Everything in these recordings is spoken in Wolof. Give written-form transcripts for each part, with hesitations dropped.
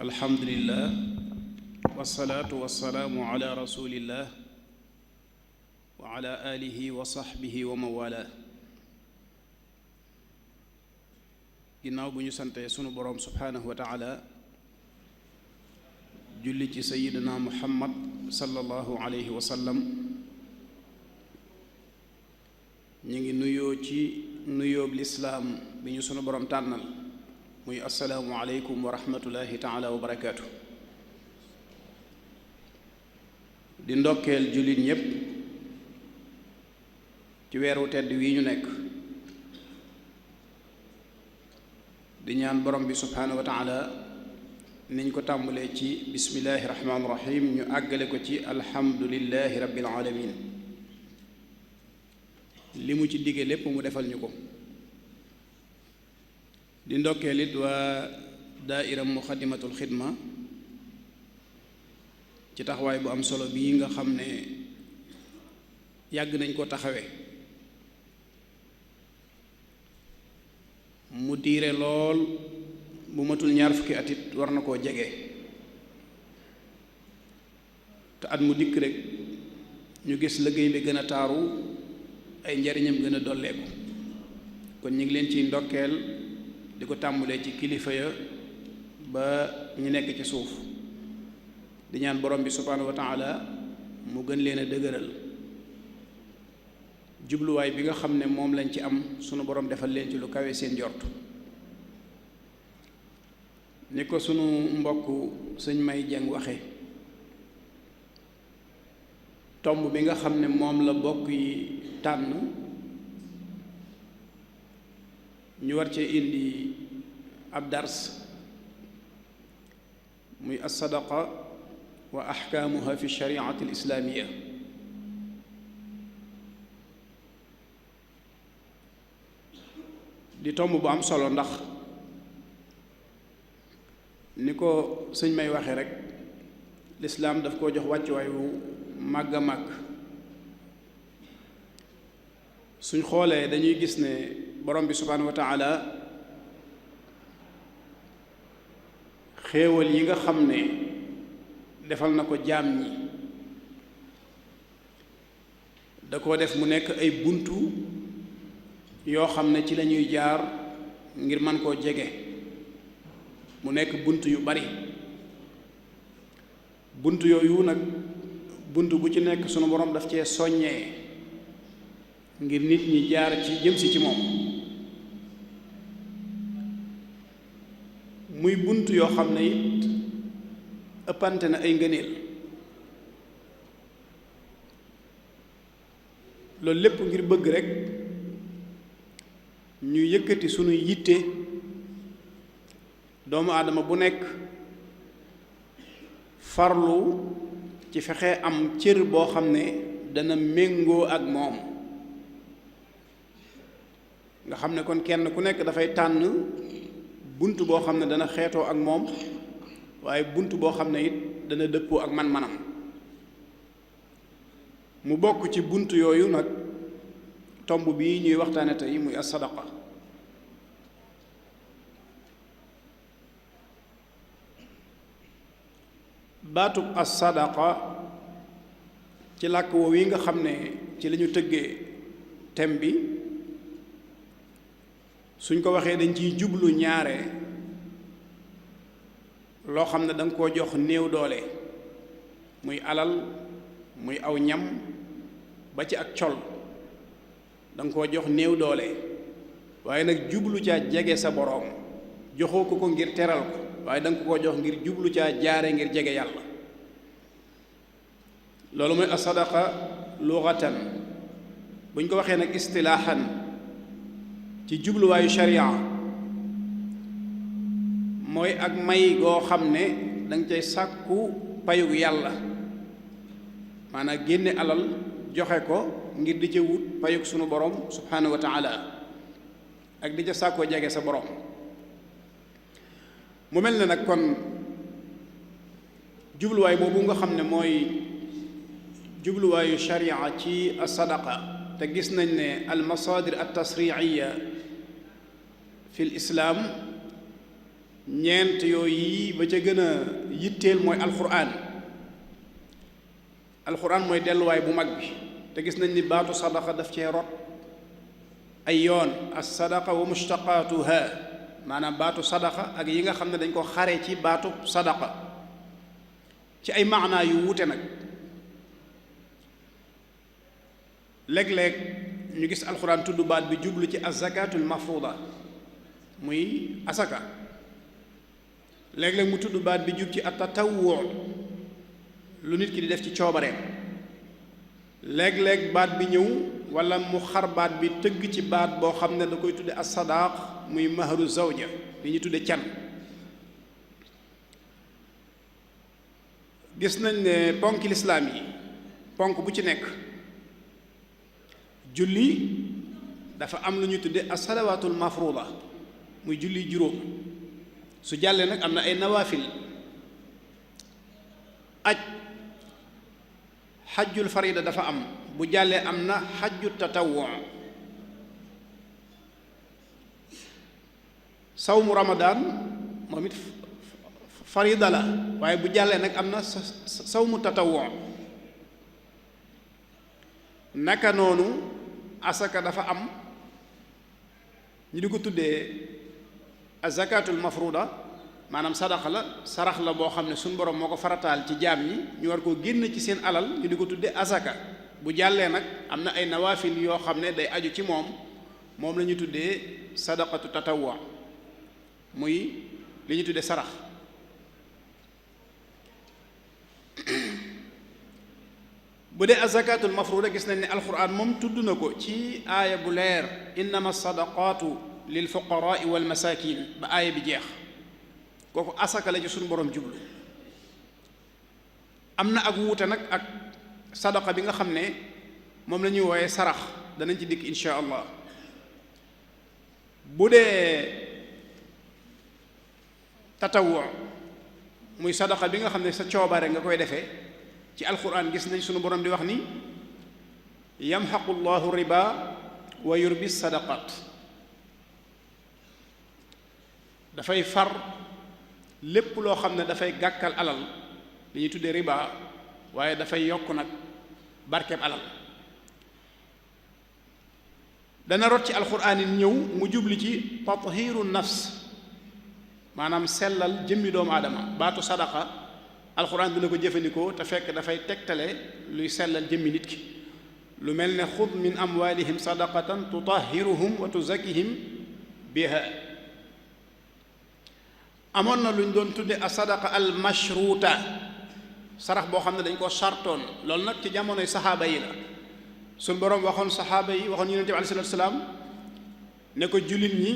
alhamdulillah wasalaatu wasalaamu ala rasulillah wa ala alihi wa sahbihi wa mawala. ginnaaw bu ñu santee sunu boroom subhaanahu wa taala julli ci sayidina muhammad sallallahu alayhi wa sallam, ñu ngi nuyoo ci nuyoob lislaam bi ñu sunu boroom tànnal muy assalaamu aleykum wa rahmatullahi taala wa barakaatu. di ndokkeel jullit ñépp ci weeru tedd wi ñu nekk, di ñaan borom bi subhaanahu wa taala niñ ko tàmbalee ci bismillahi rahmaani rahim ñu àggale ko ci alhamdulillahi rabbil alamin. li mu ci digge lépp mu defal ñu ko. di ndokkeel it waa daaira muxaddamatul xidma ci taxawaay bu am solo bii nga xam ne yàgg nañ ko taxawe mu diire lool, bu matul ñaar fukki at it war na koo jege, te at mu dikk rek ñu gis liggéey bi gën a taaru, ay njariñam gën a dolleeku. kon ñu ngi leen ciy ndokkeel, di ko tàmbulee ci kilifa ya ba ñu nekk ci suuf, di ñaan borom bi subhaanahu wa taala mu gën leen a dëgëral. jubluwaay bi nga xam ne moom lañ ci am sunu borom defal leen ci lu kawe seen njort. ni ko sunu mbokk sëñ May Jeng waxe, tomb bi nga xam ne moom la bokk yi tànn ñu war cee indi ab dars muy as-sadaqa wa ahkaamuha fi shariati al-islaamiya. di tomb bu am solo, ndax ni ko sëñ May waxe rek, lislaam daf koo jox wàccuwaay wu màgg a màgg. suñ xoolee dañuy gis ne borom bi subhaanahu wa taala xéewal yi nga xam ne defal na ko jaam ñi da koo def mu nekk ay buntu yoo xam ne ci lañuy jaar ngir man koo jege. mu nekk bunt yu bari. bunt yooyu nag bunt bu ci nekk sunu borom daf cee soññee ngir nit ñi jaar ci jëm si ci moom. muy bunt yoo xam ne it ëppante na ay ngëneel. loolu lépp ngir bëgg rekk ñu yëkkati sunuy yitte, doomu aadama bu nekk farlu ci fexe am cër boo xam ne dana méngoo ak moom. nga xam ne kon kenn ku nekk dafay tànn bunt boo xam ne dana xeetoo ak moom, waaye bunt boo xam ne it dana dëppoo ak man-manam. mu bokk ci bunt yooyu nag tomb bii ñuy waxtaane tey muy as-sadaqa. baatub as-sadaqa ci làkk woowu yi nga xam ne ci lañu tëggee thème bi, suñ ko waxee dañ ciy jublu ñaare loo xam ne danga koo jox néew doole, muy alal, muy aw ñam, ba ci ak col. danga koo jox néew doole, waaye nag jublu caa jege sa boroom. joxoo ko ngir teral ko, waaye danga ko jox ngir jublu caa jaare ngir jege yàlla. loolu mooy as-sadaqa lughatan. buñ ko waxee nag istilaahan ci jubluwaayu sharia, mooy ak may goo xam ne danga cay sàkku payug yàlla. maanaam génne alal joxe ko ngir di ca wut payug sunu borom subhaanahu wa taala, ak di ca sàkkoo jege sa borom. mu mel ne nag kon jubluwaay boobu nga xam ne mooy jubluwaayu sharia ci as-sadaqa, te gis nañ ne al masaadir at tasriiya fi l islaam ñeent yooyu yi ba ca gën a yitteel mooy alxuraan mooy delluwaay bu mag bi te gis nañ ni baatu sadaqa daf cee rot ay yoon as sadaqa wa mushtaqaatuha maanaam baatu sadaqa ak yi nga xam ne dañ ko xare ci baatu sadaqa ci ay maanaa yu wuute nag léeg-léeg ñu gis alxuraan tudd baat bi jublu ci az-zakaatul mafruuda muy asaka léeg-léeg mu tudd baat bi jub ci at-tatawwu lu nit ki di def ci coobareem léeg-léeg baat bi ñëw wala mu xar baat bi tëgg ci baat boo xam ne da koy tudde as-sadaaq muy mahru zawja li ñu tudde can gis nañ ne ponki lislaam yi ponk bu ci nekk julli dafa am lu ñu tudde as-salawaatul mafruuda muy julli juróom su jàllee nag am na ay nawaafil xajjul farida dafa am bu jàllee am na xajju tatawwu sawmu ramadaan moom it farida la waaye bu jàllee nag am na sawmu tatawwu naka noonu asaka dafa am ñu di ko tuddee azakatul mafruda maanaam sadaqa la sarax la boo xam ne suñu borom moo ko farataal ci jaam ñi ñu war koo génn ci seen alal ñu di ko tuddee azaka bu jàllee nag am na ay nawaafil yoo xam ne day aju ci moom la ñu tuddee sadaqatu tatawwu muy li ñu tuddee sarax bu dee azakatul mafruda gis nañ ne alquran moom tudd na ko ci aaya bu leer innama sadaqaatu lil fuqaraai wal masakin ba aaya bi jeex kooku asaka la ci suñu borom jublu am na ak wuute nag ak sadaqa bi nga xam ne moom la ñuy wooyee sarax danañ ci dikk insha allah bu dee tatawwu muy sadaqa bi nga xam ne sa coobare nga koy defee ci alquran gis nañ sunu borom di wax ni yamxaqu llahu riba wa yurbi sadaqat dafay far lépp loo xam ne dafay gàkkal alal li ñuy tuddee riba waaye dafay yokk nag barkeeb alal dana rot ci alquran yi ñëw mu jubli ci tathiru nafs maanaam sellal jëmmi doomu aadama baatu sadaqa alxuraan dina ko jëfandikoo te fekk dafay tegtale luy sellal jëmmi nit ki lu mel ne xud min amwalihim sadaqatan tutahhiruhum wa tuzakkihim biha amoon na lu ñu doon tudde a sadaqa al mashruuta sarax boo xam ne dañ koo sartoon loolu nag ci jamonoy saxaaba yi la suñ boroom waxoon saxaaba yi waxoon yonent bi alayhi salaatu wa salaam ne ko jullit ñi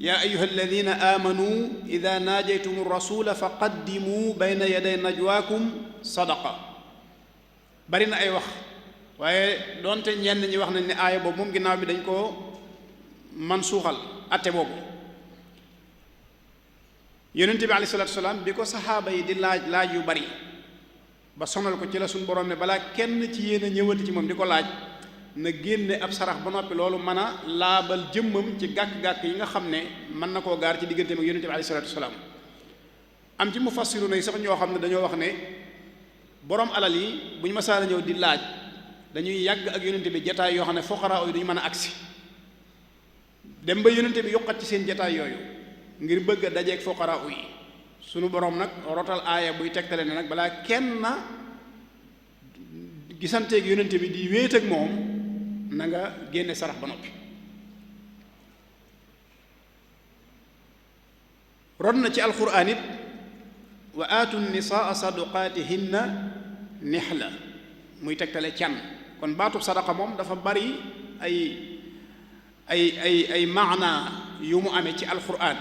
yaa ayuha alladina amanu ida naajaytum rasula fa qaddimu bayna yaday najwaakum sadaqa bari na ay wax waaye doonte ñenn ñi wax nañ ne aaya boobu moom ginnaaw bi dañ koo man suuxal atte boobu yonente bi alayhi salaatu salaam bi ko saxaaba yi di laaj yu bari ba sonal ko ci la suñu borom ne balaa kenn ci yéen a ñëwati ci moom di ko laaj na génne ab sarax ba noppi loolu mën a laabal jëmmam ci gàkk-gàkk yi nga xam ne mën na koo gaar ci digganteem ak yonente bi alayhi salaatu wasalaam am ci mufassiruna yi sax ñoo xam ne dañoo wax ne borom alal yi bu ñu masaana ñëw di laaj dañuy yàgg ak yonente bi jataay yoo xam ne foqaraa yi duñu mën a agsi dem ba yonente bi yokkat ci seen jataay yooyu ngir bëgg a dajeeg foqaraa yi sunu borom nag rotal aaya buy tegtale ne nag balaa kenn na gisanteeg yonente bi di wéet ak moom na nga génne sarax ba noppi ron na ci alquran it wa aatu nisaa sadaqaatihinna nihla muy tegtale can kon baatub sadaqa moom dafa bari ay maana yu mu amee ci alquran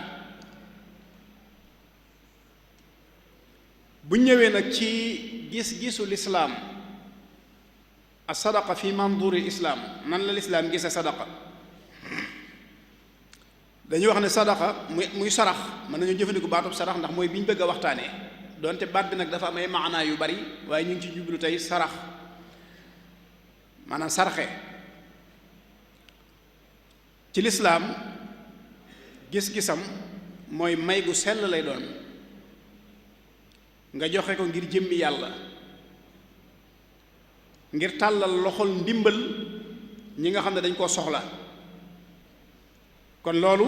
bu ñëwee nag ci gis-gisu lislaam as sadaqa fi manduri islaam nan la lislaam gise sadaqa dañuy wax ne sadaqa muy sarax mën nañu jëfandiku baatub sarax ndax mooy bi ñu bëgg a waxtaanee donte baat bi nag dafa am ay maanaa yu bari waaye ñu ngi ci jublu tey sarax maanaam sarxe ci lislaam gis-gisam mooy may gu sell lay doon nga joxe ko ngir jëmmi yàlla, ngir tàllal loxol ndimbal ñi nga xam ne dañ koo soxla. kon loolu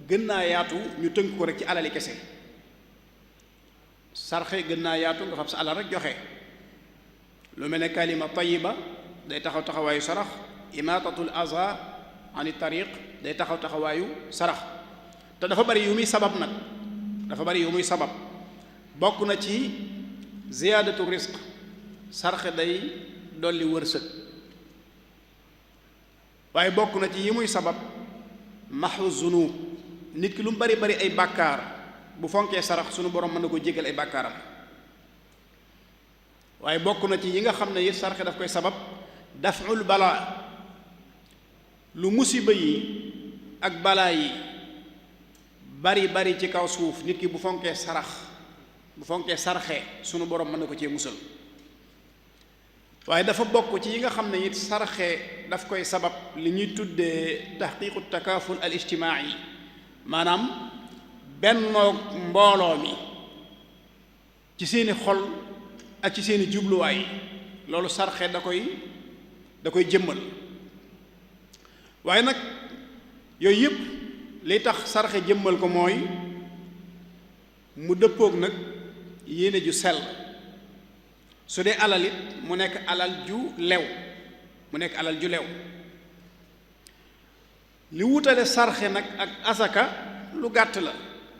gën naa yaatu ñu tënk ko rek ci alali kese. sarxe gën naa yaatu nga fab sa alal rek joxe. lu mel ne kalima tayiba day taxaw taxawaayu sarax, imaatatul aza ani tariq day taxaw taxawaayu sarax. te dafa bari yu muy sabab nag, dafa bari yu muy sabab. bokk na ci ziyaadatu risq, sarxe day dolli wërsëg. waaye bokk na ci yi muy sabab maxu zunub, nit ki lu mu bari bari ay bàkkaar bu fonkee sarax sunu borom mën na ko jégal ay bàkkaaram. waaye bokk na ci yi nga xam ne it sarxe daf koy sabab daful balaa, lu musiba yi ak balaa yi bari bari ci kaw suuf, nit ki bu fonkee sarax, bu fonkee sarxe sunu borom mën na ko cee musal. waaye dafa bokk ci yi nga xam ne it sarxe daf koy sabab li ñuy tuddee taxqiqu takaaful al ijtimaai, maanaam bennoo mbooloo mi ci seeni xol ak ci seeni jubluwaay. loolu sarxe da koy jëmmal. waaye nag yooyu yëpp liy tax sarxe jëmmal ko mooy mu dëppoog nag yéene ju sell. su dee alal it mu nekk alal ju lew, mu nekk alal ju lew. li wutale sarxe nag ak asaka lu gàtt la.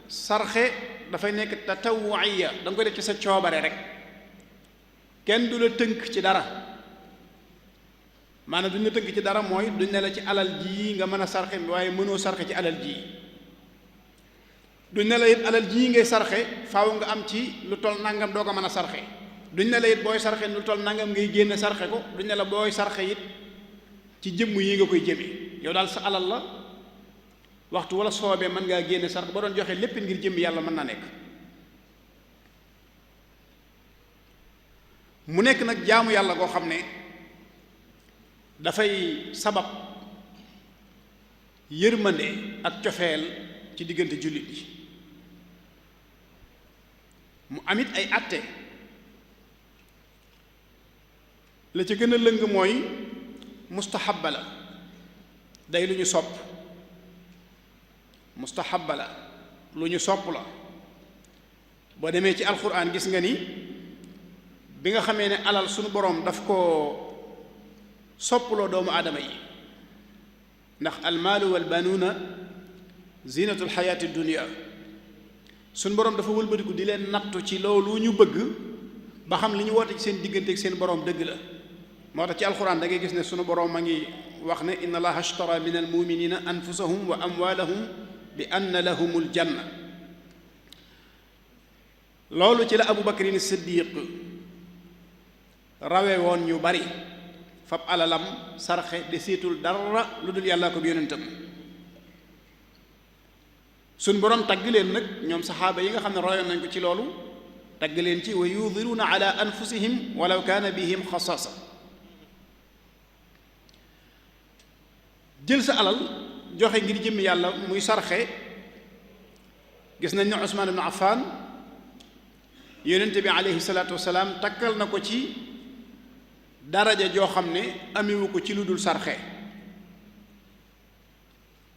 sarxe dafay nekk tatawuiya, da nga koy def ci sa coobare rek, kenn du la tënk ci dara. maanaam duñ la tënk ci dara mooy duñ ne la ci alal ji nga mën a sarxe waaye mënoo sarxe ci alal ji. duñ ne la it alal ji ngay sarxe faaw nga am ci lu toll nangam doo ko mën a sarxe. duñ ne la it booy sarxe lu toll nangam ngay génne sarxe ko. duñ ne la booy sarxe it ci jëmm yi nga koy jëmee. yow daal sa alal la, waxtu wala soobee mën ngaa génne sarxe ba doon joxe lépp ngir jëmm yàlla mën na nekk. mu nekk nag jaamu yàlla goo xam ne dafay sabab yërmande ak cofeel ci diggante jullit yi. mu amit ay àtte. la ca gën a lëng mooy mustahabba la, day lu ñu sopp. mustahabba la, lu ñu sopp la. boo demee ci alquran gis nga ni bi nga xamee ne alal sunu boroom daf ko soppuloo doomu aadama yi, ndax almaalu wal banuuna zinatul xayaati dunia, sunu boroom dafa wëlbatiku di leen nattu ci loolu ñu bëgg ba xam li ñu woote ci seen diggante ak seen boroom dëgg la. moo tax ci alxuraan da ngay gis ne sunu boroom a ngi wax ne inna allaha ashtara min almuminina anfusahum wa amwalahum bi anna lahumul janna. loolu ci la Abu Bakrin Siddiq rawe woon ñu bari, fab alalam sarxe de seetul dara lu dul yàlla ko bi yonentam. suñ boroom tagg leen nag ñoom saxaaba yi nga xam ne royoon nañ ko ci loolu, tagg leen ci wa yudiruuna ala anfusihim walaw kaana bihim xasaasa. jël sa alal joxe ngir jëmmi yàlla muy sarxe. gis nañ ne Usmaan ibnu Affaan yonent bi aleyhi salaatu wasalaam takkal na ko ci daraja joo xam ne amewu ko ci lu dul sarxe.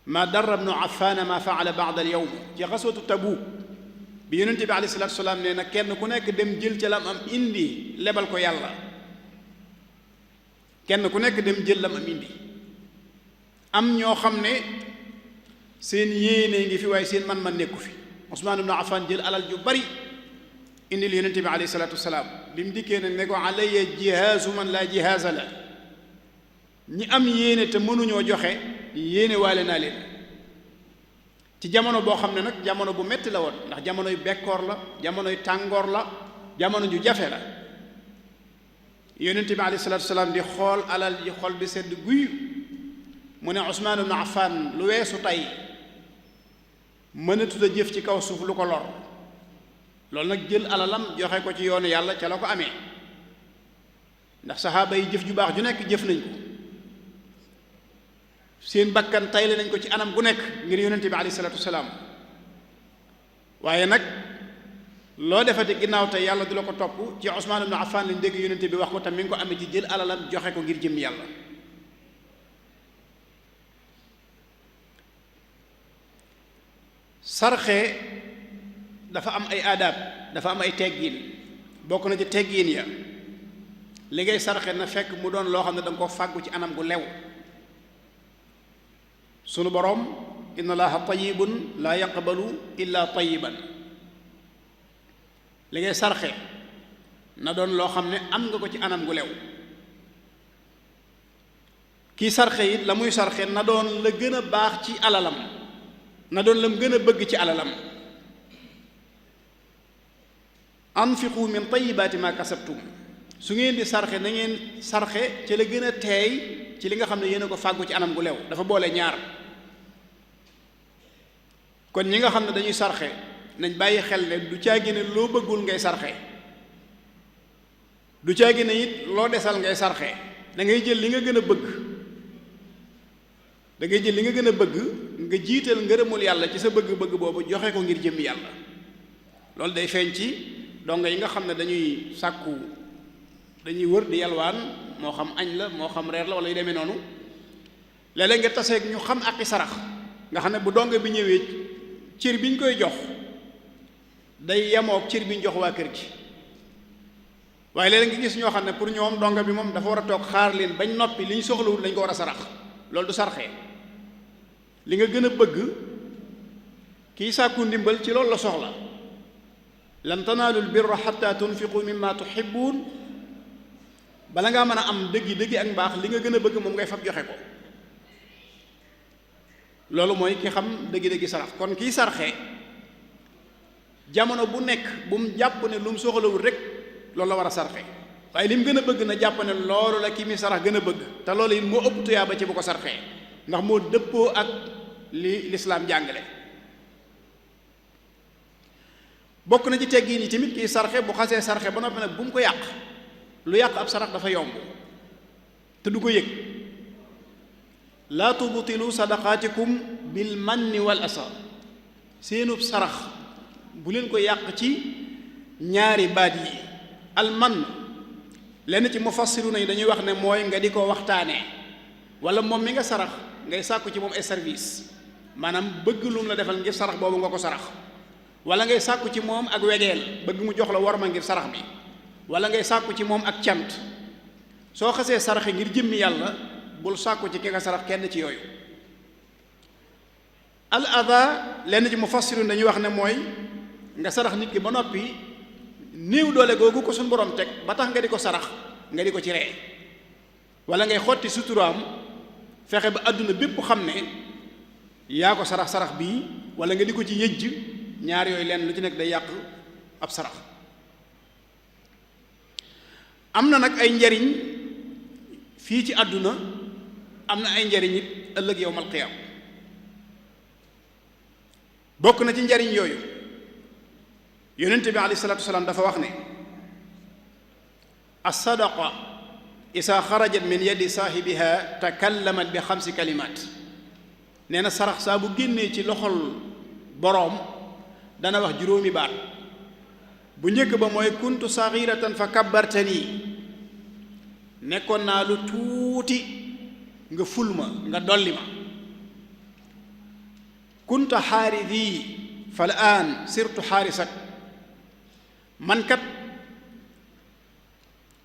ma darra ibnu Affaan ma faala baada al yawm, ci xaswatu Tabuuk bi yonent bi aleyhi salaatu wasalaam nee na kenn ku nekk dem jël ca lam am indi lebal ko yàlla. kenn ku nekk dem jël lam am indi. am ñoo xam ne seen yéene ngi fi waaye seen man-man nekku fi. Usmaan ibnu Affaan jël alal ju bari indil yonent bi aleyhi salaatu wasalaam. bi mu dikkee nag ne ko alayya jihaazu man laa jihaaza la, ñi am yéene te mënuñoo joxe yéene waale naa leen. ci jamono boo xam ne nag jamono bu metti la woon, ndax jamonoy bekkoor la, jamonoy tàngoor la, jamono ju jafe la. yonent bi aleyhi salaatu wasalaam di xool alal ji xol bi sedd guy. mu ne Usmaan ibnu Affaan lu weesu tey mënatut a jëf ci kaw suuf lu ko lor. loolu nag jël alalam joxe ko ci yoonu yàlla ca la ko amee, ndax saxaaba yi jëf ju baax ju nekk jëf nañ ko. seen bakkan tayle nañ ko ci anam gu nekk ngir yonente bi alayhi salaatu wasalaam. waaye nag loo defati ginnaaw te yàlla du la ko topp, ci Usmaan ibn Affan lañ dégg yonente bi wax ko tam mi ngi ko amee ci jël alalam joxe ko ngir jëm yàlla. sarxe dafa am ay aadaab, dafa am ay teggiin. bokk na ci teggiin ya li ngay sarxe na fekk mu doon loo xam ne da nga ko fàggu ci anam gu lew. sunu boroom inna allaha tayyibun laa yaqbalu illa tayyiban. li ngay sarxe na doon loo xam ne am nga ko ci anam gu lew. kii sarxe it la muy sarxe na doon la gën a baax ci alalam, na doon lam gën a bëgg ci alalam. anfiqu min tayyibaati ma kasabtum. su ngeen di sarxe na ngeen sarxe ci la gën a teey ci li nga xam ne yéen a ko fàggu ci anam gu lew. dafa boole ñaar. kon ñi nga xam ne dañuy sarxe nañ bàyyi xel ne du caagi ne loo bëggul ngay sarxe, du caagi ne it loo desal ngay sarxe. da ngay jël li nga gën a bëgg, da ngay jël li nga gën a bëgg nga jiital ngërëmul yàlla ci sa bëgg-bëgg boobu joxe ko ngir jëmmi yàlla. loolu day feeñ ci donga yi nga xam ne dañuy sàkku, dañuy wër di yalwaan, moo xam añ la moo xam reer la wala yu demee noonu. léeg-léeg nga taseeg ñu xam aqi sarax nga xam ne bu donga bi ñëwee cër bi ñu koy jox day yemoog cër bi ñu jox waa kër gi. waaye léeg-léeg nga gis ñoo xam ne pour ñoom donga bi moom dafa war a toog xaar leen bañ noppi li ñu soxlawul lañ ko war a sarax. loolu du sarxee. li nga gën a bëgg kiy sàkku ndimbal ci loolu la soxla. lan tanaalul birra xatta tunfiqu mimma tuhibbun. bala ngaa mën a am dëggi ak mbaax li nga gën a bëgg moom ngay fab joxe ko. loolu mooy ki xam dëggi sarax. kon kiy sarxe jamono bu nekk bu mu jàpp ne lu mu soxlawul rek loolu la war a sarxe. waaye li mu gën a bëgg na jàpp ne loolu la ki mi sarax gën a bëgg. te loolu it moo ëpp tuyaaba ci bu ko sarxee, ndax moo dëppoo ak li lislaam jàngale. bokk na ci teggiin yi tamit kiy sarxe bu xasee sarxe ba noppi nag bu mu ko yàq. lu yàq ab sarax dafa yomb te du ko yëg. laa tubtilu sadaqaatikum bil manni wal asa. seenub sarax bu leen ko yàq ci ñaari baat yi. al man lenn ci mufassiruna yi dañuy wax ne mooy nga di ko waxtaanee, wala moom mi nga sarax ngay sàkku ci moom ay service, maanaam bëgg lu mu la defal ngir sarax boobu nga ko sarax. wala ngay sàkku ci moom ak wegeel, bëgg mu jox la worma ngir sarax bi. wala ngay sàkku ci moom ak cant. soo xasee saraxe ngir jëmmi yàlla bul sàkku ci ki nga sarax kenn ci yooyu. al ada lenn ci mufassirun dañuy wax ne mooy nga sarax nit ki ba noppi néew doole googu ko suñu borom teg ba tax nga di ko sarax nga di ko ci ree. wala ngay xotti suturaam fexe ba àdduna bépp xam ne yaa ko sarax bii, wala nga di ko ci yëjj. ñaar yooyu lenn lu ci nekk day yàq ab sarax. am na nag ay njariñ fii ci àdduna, am na ay njariñ it ëllëg yawmal qiyaam. bokk na ci njariñ yooyu yonent bi alayhi salaatu wasalaam dafa wax ne as-sadaqa isaa xarajat min yadi saahibiha takallamat bi xamsi kalimaat. nee na sarax saa bu génnee ci loxol boroom dana wax juróomi baat. bu njëkk ba mooy kuntu saxiratan fa kabbartanii. nekkoon naa lu tuuti nga ful ma, nga dolli ma. kunta xaaridii fal aan sirtu xaarisak. man kat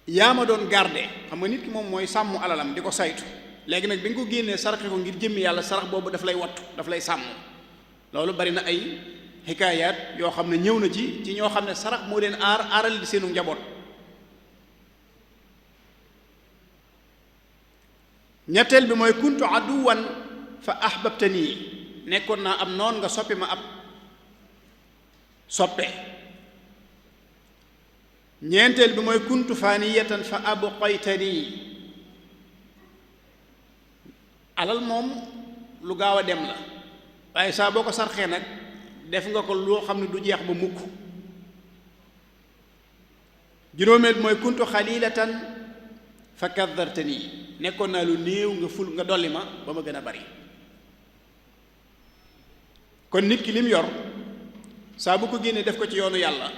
yaa ma doon garde. xam nga nit ki moom mooy sàmm alalam di ko saytu. léegi nag bi nga ko génnee saraxe ko ngir jëmmi yàlla, sarax boobu daf lay wattu, daf lay sàmm. loolu bari na ay xikaayaat yoo xam ne ñëw na ci ñoo xam ne sarax moo leen aaral di seenu njaboot. ñetteel bi mooy kuntu aduwan fa ahbabtanii. nekkoon naa am noon nga soppi ma ab soppe. ñeenteel bi mooy kuntu faaniyatan fa abqaytanii. alal moom lu gaaw a dem la, waaye saa boo ko sarxee nag def nga ko loo xam ne du jeex ba mukk. juróomeel bi mooy kuntu xalilatan fa kaddartanii. nekkoon naa lu néew nga ful nga dolli ma ba ma gën a bari. kon nit ki lim yor saa bu ko génnee def ko ci yoonu yàlla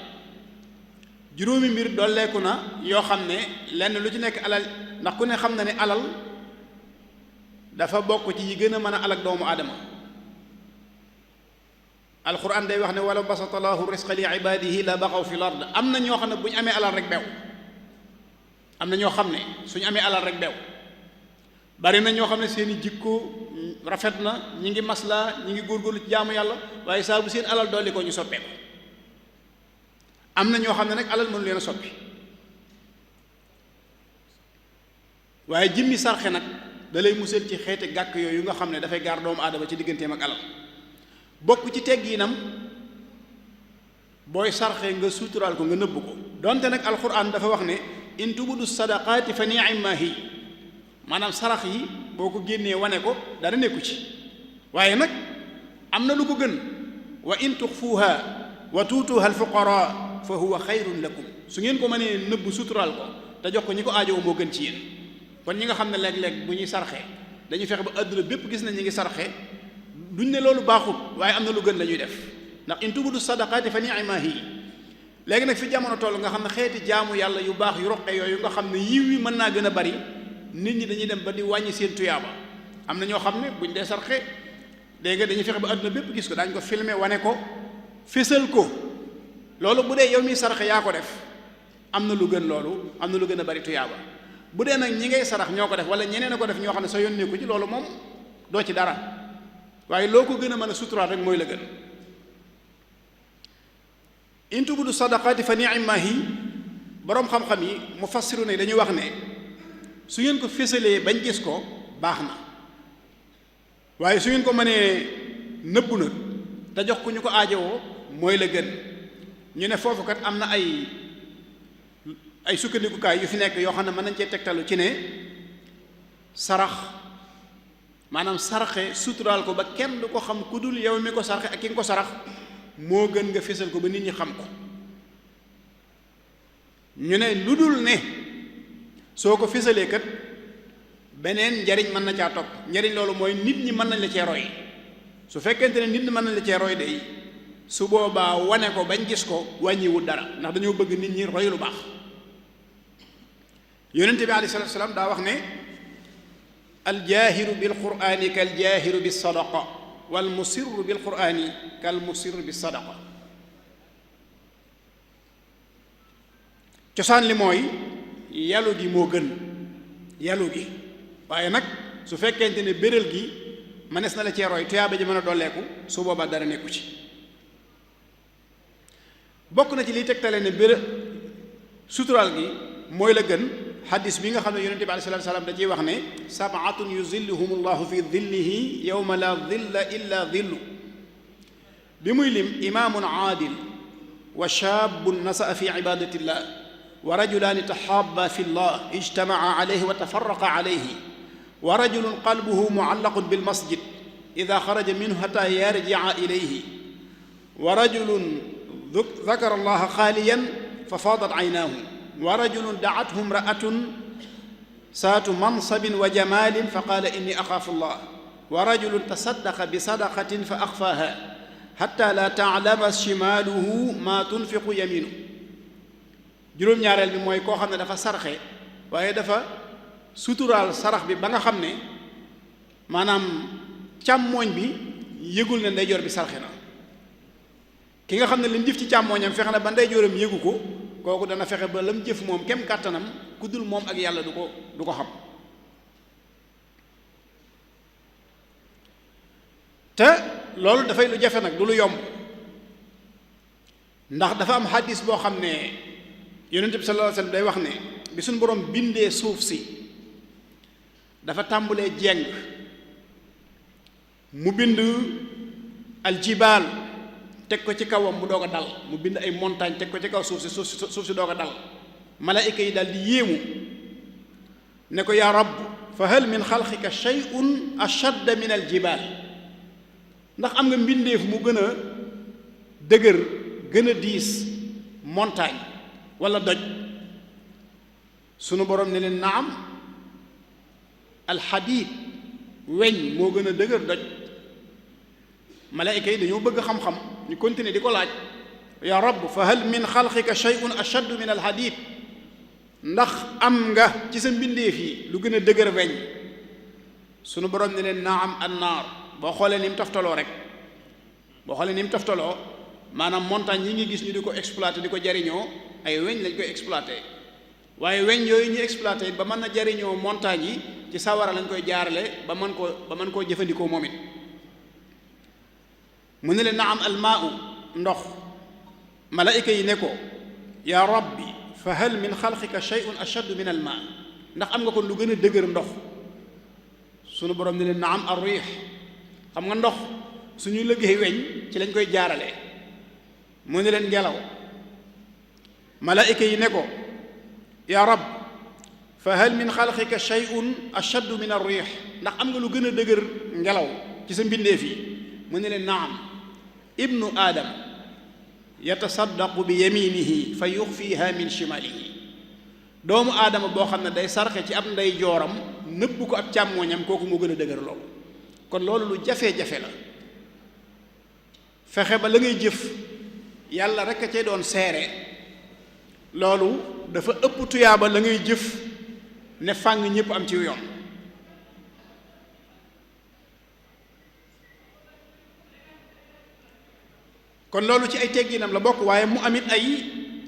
juróomi mbir dolleeku na yoo xam ne lenn lu ci nekk alal, ndax ku ne xam na ne alal dafa bokk ci yi gën a mën a alak doomu aadama. alquran day wax ne wala basata llaahu risqa li ibaadihi la baxaw fi l ard. am na ñoo xam ne bu ñu amee alal rek beew, am na ñoo xam ne suñu amee alal rek beew. bari na ñoo xam ne seeni jikko rafet na, ñi ngi maslaa, ñi ngi góorgóorlu ci jaamu yàlla, waaye saa bu seen alal dolli ko ñu soppeeku. am na ñoo xam ne nag alal mënu leen a soppi, waaye jimmi sarxe nag da lay musal ci xeeti gàkk yooyu nga xam ne dafay gaar doomu aadama ci digganteem ak alal. bokk ci tegginam booy sarxe nga suturaal ko, nga nëbb ko. donte nag alquran dafa wax ne in tubudu sadaqaati fa ni'ma hi, maanaam sarax yi boo ko génnee wane ko dara nekku ci, waaye nag am na lu ko gën. wa in tuxfuuha wa tuutuha alfuqara fa huwa xayrun lakum. su ngeen ko mënee nëbb suturaal ko te jox ko ñi ko aajowoo moo gën ci yéen. kon ñi nga xam ne léeg-léeg bu ñuy sarxe dañuy fexe ba àdduna bépp gis na ñi ngi sarxe, duñ ne loolu baaxut, waaye am na lu gën la ñuy def. ndax in tubudu sadaqaati fa ni'ma hi. léegi nag fi jamono toll nga xam ne xeeti jaamu yàlla yu baax yu roqe yooyu nga xam ne yiw wi mën naa gën a bari, nit ñi dañuy dem ba di wàññi seen tuyaaba. am na ñoo xam ne buñ dee sarxe léegi dañuy fexe ba àdduna bépp gis ko, daañu ko filmer wane ko fésal ko. loolu bu dee yow mi sarxe yaa ko def am na lu gën loolu, am na lu gën a bari tuyaaba. bu dee nag ñi ngay sarax ñoo ko def wala ñeneen a ko def ñoo xam ne sa yónnee ko ci, loolu moom doo ci dara, waaye loo ko gën a mën a suturaal rek mooy la gën. in tubudu sadaqaati fa ni'ma hi. boroom xam-xam yi mufassiru ne dañuy wax ne su ngeen ko fésalee bañ gis ko baax na, waaye su ngeen ko mënee nëbbu nag te jox ku ñu ko aajowoo mooy la gën. ñu ne foofu kat am na ay sukkandikukaay yu fi nekk yoo xam ne mën nañ cee tegtalu ci ne sarax, maanaam sarxe suturaal ko ba kenn du ko xam ku dul yow mi ko sarxe ak ki nga ko sarax, moo gën nga fésal ko ba nit ñi xam ko. ñu ne lu dul ne soo ko fésalee kat beneen njariñ mën na caa topp. njariñ loolu mooy nit ñi mën nañ la cee roy. su fekkente ne nit ñi mën nañ la cee roy day su boobaa wane ko bañ gis ko wàññiwul dara, ndax dañoo bëgg nit ñi roy lu baax. yonente bi alayhi salaatu salaam daa wax ne aljaahiru bil qur'aani kal jaahiru bis sadaqa wal musirru bil qur'aani kal musirru bis sadaqa. cosaan li mooy yalu gi moo gën, yalu gi. waaye nag su fekkente ne bérél gi mënees na la cee roy, tuyaaba ji mën a dolleeku, su boobaa dara nekku ci. bokk na ci liy tegtale ne suturaal gi mooy la gën xaddis bi nga xam ne yonente bi alayhi salaatu salaam da ciy wax ne sab'atun yuzilluhum allahu fi dillihi yawma la dilla illa dillu. bi muy lim imaamun aadil wa shaabun nasa'a fi ibadatillah wa rajulaani tahaabba fi llah ijtama'a alayhi wa tafarraqa alayhi wa rajulun qalbuhu mu'allaqun bil masjid idha kharaja minhu hatta yarji'a ilayhi wa rajulun dhakara allaha khaliyan fa faadat aynaahu wa rajulun da'athu imra'atun saatu mansabin wa jamaalin fa qaala inni axaafu allah wa rajulun tasaddaqa bi sadaqatin fa axfaaha hatta la ta'lama shimaaluhu ma tunfiqu yamiinuhu. juróom-ñaareel bi mooy koo xam ne dafa sarxe waaye dafa suturaal sarax bi ba nga xam ne maanaam càmmooñ bi yëgul ne ndeyjoor bi sarxe na. ki nga xam ne li mu jëf ci càmmooñam fexe na ba ndeyjooram yëgu ko, kooku dana fexe ba lam jëf moom kem kàttanam ku dul moom ak yàlla du ko xam. te loolu dafay lu jafe nag, du lu yomb, ndax dafa am xaddis boo xam ne yonent bi sallallahu alayhi wasallam day wax ne bi suñ borom bindee suuf si dafa tàmbulee jeng, mu bind aljibaal teg ko ci kawam mu doog a dal, mu bind ay montagne teg ko ci kaw suuf si doog a dal. malaayika yi daal di yéemu ne ko yaa rabb fa hal min xalqika shay'un ashadda min aljibaal, ndax am nga mbindeef mu gën a dëgër gën a diis montagne wala doj. sunu borom ne leen naam, alxadiid weñ moo gën a dëgër doj. malaayika yi dañoo bëgg xam-xam, ñu continuer di ko laaj ya rabb fa hal min xalqika shay'un ashaddu min alhadid ndax am nga ci sa mbindeef yi lu gën a dëgër weñ sunu borom ne leen naam annaar boo xoolee ni mu taftaloo rek boo xoolee ni mu taftaloo maanaam montagne yi ngi gis ñu di ko exploité di ko jariñoo ay weñ lañ koy exploité waaye weñ yooyu ñu exploité ba mën na jariñoo montagne yi ci sawara lañ koy jaarale ba mën koo jëfandikoo moom it mu ne leen naam almaau ndox malaayika yi ne ko yaa rabbi fa hal min xalqika shay'un ashaddu min alma ndax am nga kon lu gën a dëgër ndox sunu borom ne leen naam arriix xam nga ndox suñu liggéey weñ ci lañ koy jaarale mu ne leen ngelaw malaayika yi ne ko yaa rab fa hal min xalqika shay'un ashaddu min arriix ndax am nga lu gën a dëgër ngelaw ci sa mbindeef yi mu ne leen naam ibnu aadam yatasaddaqu bi yaminihi fa yuxfiha min shimalihi doomu aadama boo xam ne day sarxe ci ab ndey jooram nëbb ko ab càmmooñam kooku moo gën a dëgër loolu kon loolu lu jafe-jafe la fexe ba la ngay jëf yàlla rek a cay doon seere loolu dafa ëpp tuyaaba la ngay jëf ne fàng ñépp am ci yoon kon loolu ci ay tegginam la bokk waaye mu amit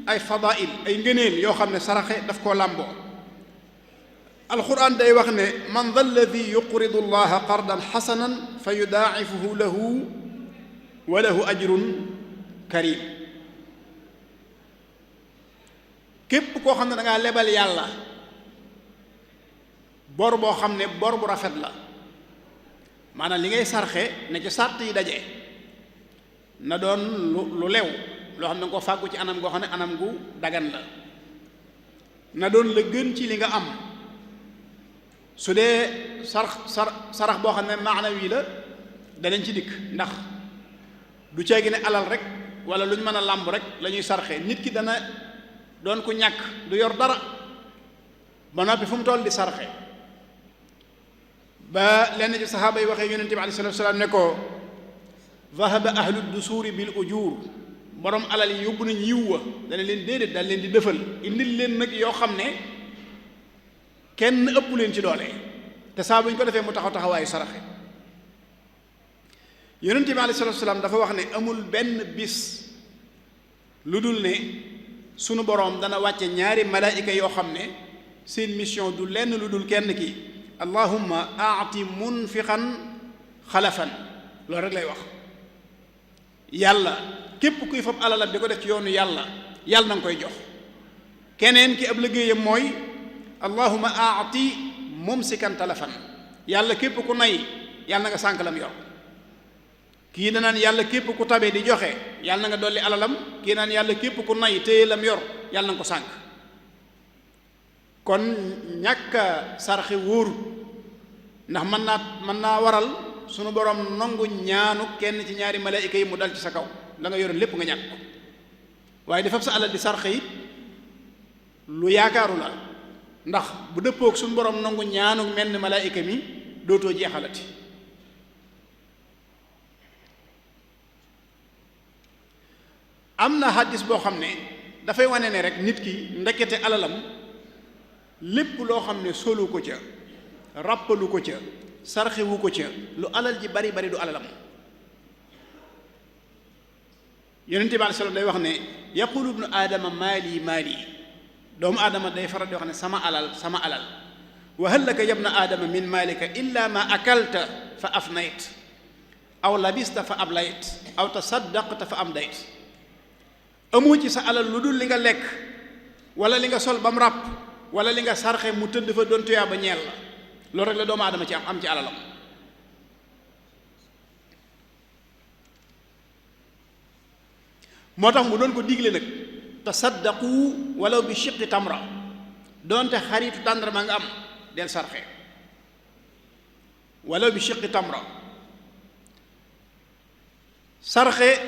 ay fadail ay ngëneel yoo xam ne saraxe daf koo làmboo alquran day wax ne man dha alladi yuqridu allaha qardan xasanan fa yudaacifuhu lahu wa lahu ajrun karim képp koo xam ne da ngaa lebal yàlla bor boo xam ne bor bu rafet la maanaam li ngay sarxe ne ci sàrt yi daje na doon lu lew loo xam ne nga ko fàggu ci anam goo xam ne anam gu dagan la na doon la gën ci li nga am su dee sarax boo xam ne maanawi la danañ ci dikk ndax du ceegi ne alal rek wala lu ñu mën a làmb rek la ñuy sarxe nit ki dana doon ku ñàkk du yor dara ba noppi fu mu toll di sarxe ba lenn ci saxaaba yi waxee yonente bi alayhi salaatu wa salaam ne ko dhahaba ahlu dusuuri bil ujur borom alal yi yóbbu nañ yiw wa dana leen déedéet daal leen di dëfal indil leen nag yoo xam ne kenn ëpp leen ci doole te saa bu ñu ko defee mu taxaw taxawaayu saraxe yonent bi alayhi salaatu salaam dafa wax ne amul benn bis lu dul ne sunu boroom dana wàcce ñaari malaayika yoo xam ne seen mission du lenn lu dul kenn ki allahumma aati munfiqan xalafan loolu rek lay wax yàlla képp kuy fab alalam di ko def ci yoonu yàlla yàlla na nga koy jox keneen ki ab liggéeyam mooy allahumma aati mumsikan talafan yàlla képp ku nay yàlla na nga sànk lam yor kii danaan yàlla képp ku tabe di joxe yàlla na nga dolli alalam kii naan yàlla képp ku nay téye lam yor yàlla na nga ko sànk kon ñàkk a sarxe wóoru ndax mën naa waral sunu borom nangu ñaanu kenn ci ñaari malaayika yi mu dal ci sa kaw la nga yoroon lépp nga ñàkk ko waaye dafa sa alal di sarxe it lu yaakaaru la ndax bu dëppook suñu borom nangu ñaanu menn malaayika mi dootoo jeexalati am na hadis boo xam ne dafay wane ne rek nit ki ndekete alalam lépp loo xam ne solu ko ca ràppalu ko ca sarxewu ko ca lu alal ji bari bari du alalam yonente bi aleyhi salaam day wax ne yaqulu ibnu aadama maali maali doomu aadama day faral di wax ne sama alal wa hal laka yabna aadama min maalika illa ma akalta fa afnayt aw labista fa ablayt aw tasaddaqta fa amdayt amoo ci sa alal lu dul li nga lekk wala li nga sol ba mu ràpp wala li nga sarxe mu tëdd fa doon tuyaa ba ñeel la loolu rek la doomu aadama ci am ci alalam moo tax mu doon ko digle nag tasaddaqu walaw bi shiqqi tamra doonte xaritu tàndarma nga am del sarxe walaw bi shiqqi tamra sarxe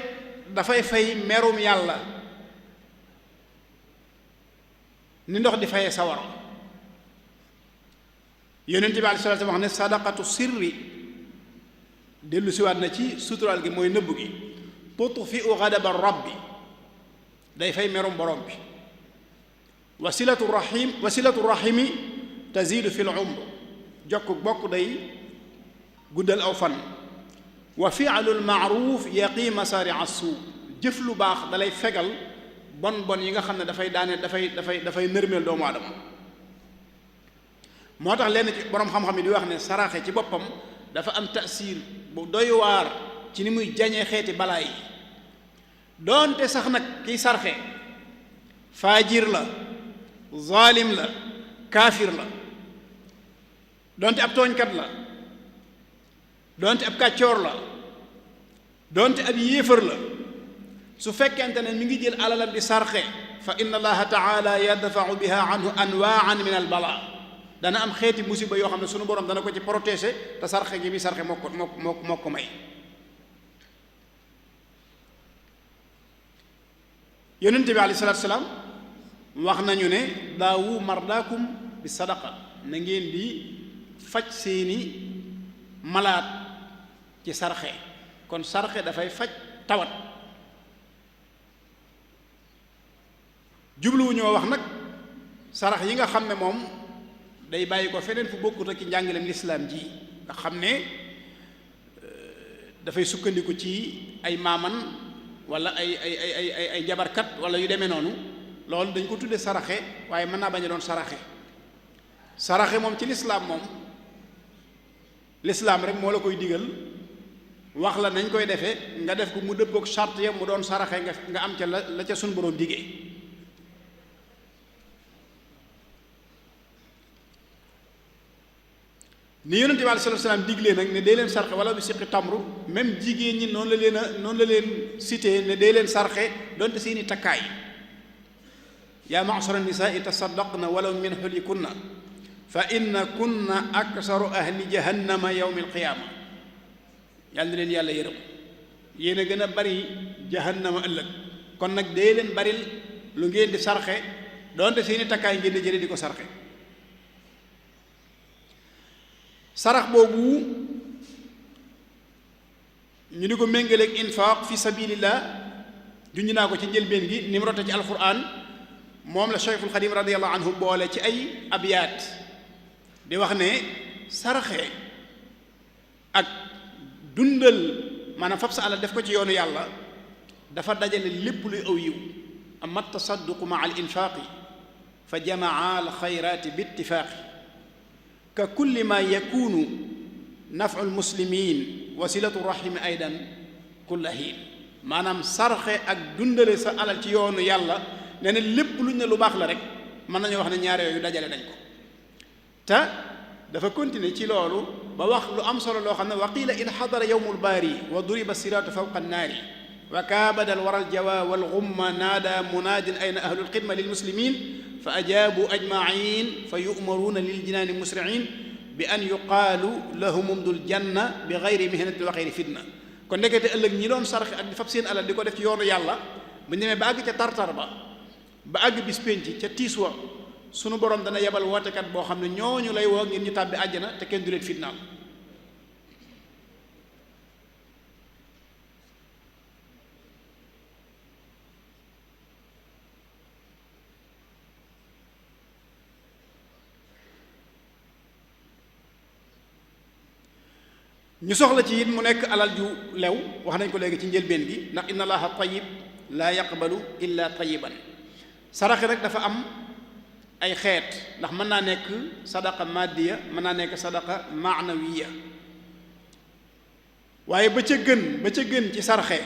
dafay fay merum yàlla ni ndox di fayee sawar yonent bi alayhi salaatu wax ne sadaqatu sirri dellu siwaat na ci suturaal gi mooy nëbb gi tutfi'u ghadaba rabbi day fay merum borom bi. wasilatu rahimi tazidu fil umr jokk bokk day guddal aw fan. wa fi'lul ma'ruf yaqi masari'a suu jëf lu baax dalay fegal bon yi nga xam ne dafay nërmeel doomu aadama. moo tax lenn ci boroom xam-xam yi di wax ne saraxe ci boppam dafa am taasiir bu doy waar ci ni muy jañee xeeti balaa yi. doonte sax nag kiy sarxe faajir la, zaalim la, kaafir la, doonte ab tooñkat la, doonte ab kàccoor la, doonte ab yéefar la, su fekkente ne mi ngi jël alalam di sarxe fa inna allaha taala yadfau biha anhu anwaan min al balaa dana am xeeti musiba yoo xam ne sunu borom dana ko ci protéger te sarxe gi bi sarxe moo ko may. yonent bi alayhi salaatu salaam wax nañu ne daawu mardaakum bi sadaqa na ngeen di faj seeni malaat ci sarxe. kon sarxe dafay faj tawat. jubluwu ñoo wax nag sarax yi nga xam ne moom day bàyyi ko feneen fu bokkut ak ci njàngaleem lislaam ji nga xam ne dafay sukkandiku ci ay maaman wala ay jabarkat wala yu demee noonu. loolu dañ ko tudde saraxe waaye mën naa bañ a doon saraxe moom ci lislaam moom lislaam rek moo la koy digal wax la nañ koy defee nga def ko mu dëppook charte ya mu doon saraxe nga am ca la ca sunu boroom diggee. ni yonent bi alayhi salaam diglee nag ne dee leen sarxe wala bi siqi tamru même jigéen ñi noonu la leen cité ne dee leen sarxe donte seeni takkaay. yaa ma'shara nisaa'i tasaddaqna walaw min xulikunna fa inna kunna aksaru ahli jahannama yawmi alqiyaama. yàlla na leen yàlla yërëm yéen a gën a bari jahannama ëllëg kon nag dee leen baril lu ngeen di sarxe donte seeni takkaay ngeen di jële di ko sarxe. sarax boobu ñu di ko méngaleeg infaaq fi sabilillah junj naa ko ci njëlbeen gi ni mu rote ci alquran moom la Cheikhul Xadim radiyallahu anhu boole ci ay abyaat di wax ne saraxe ak dundal maanaam fab sa alal def ko ci yoonu yàlla dafa dajale lépp luy aw yiw amma tasadduqu ma al infaaqi fa jamaa al xayraati bi ittifaaqi ka kulli ma yakunu nafu almuslimin wasilatu rahimi aydan kulla hiin. maanaam sarxe ak dundale sa alal ci yoonu yàlla nee na lépp luñ ne lu baax la rek mën nañu wax ne ñaar yooyu dajale nañ ko. te dafa continuer ci loolu ba wax lu am solo loo xam ne wa qiila in xadara yowmu lbaari wa duriba siraatu fawqa annaari wa kaabada alwara aljawa walgumma naada munaadin ayna ahlu lxidma lilmuslimin fa ajaabu ajmain fa yu'maruuna liljinaani musriin bi an yuqaalu lahum umdul janna bi gayri mihnatin wa gayri fitna. kon ndekete ëllëg ñi doon sarxe ak di fab seen alal di ko def ci yoonu yàlla bu ñu demee ba àgg ca tartar ba àgg bis pénc ca tiis wa sunu borom dana yebal wootekat boo xam ne ñooñu lay woo ngir ñu tàbbi àjjana te kenn du leen fitnaal. ñu soxla ci it mu nekk alal ju lew wax nañ ko léegi ci njëlbeen gi ndax inna allaha tayyib laa yaqbalu illa tayyiban. saraxe rek dafa am ay xeet ndax mën naa nekk sadaqa maddiya mën naa nekk sadaqa maanawiya waaye ba ca gën ci sarxe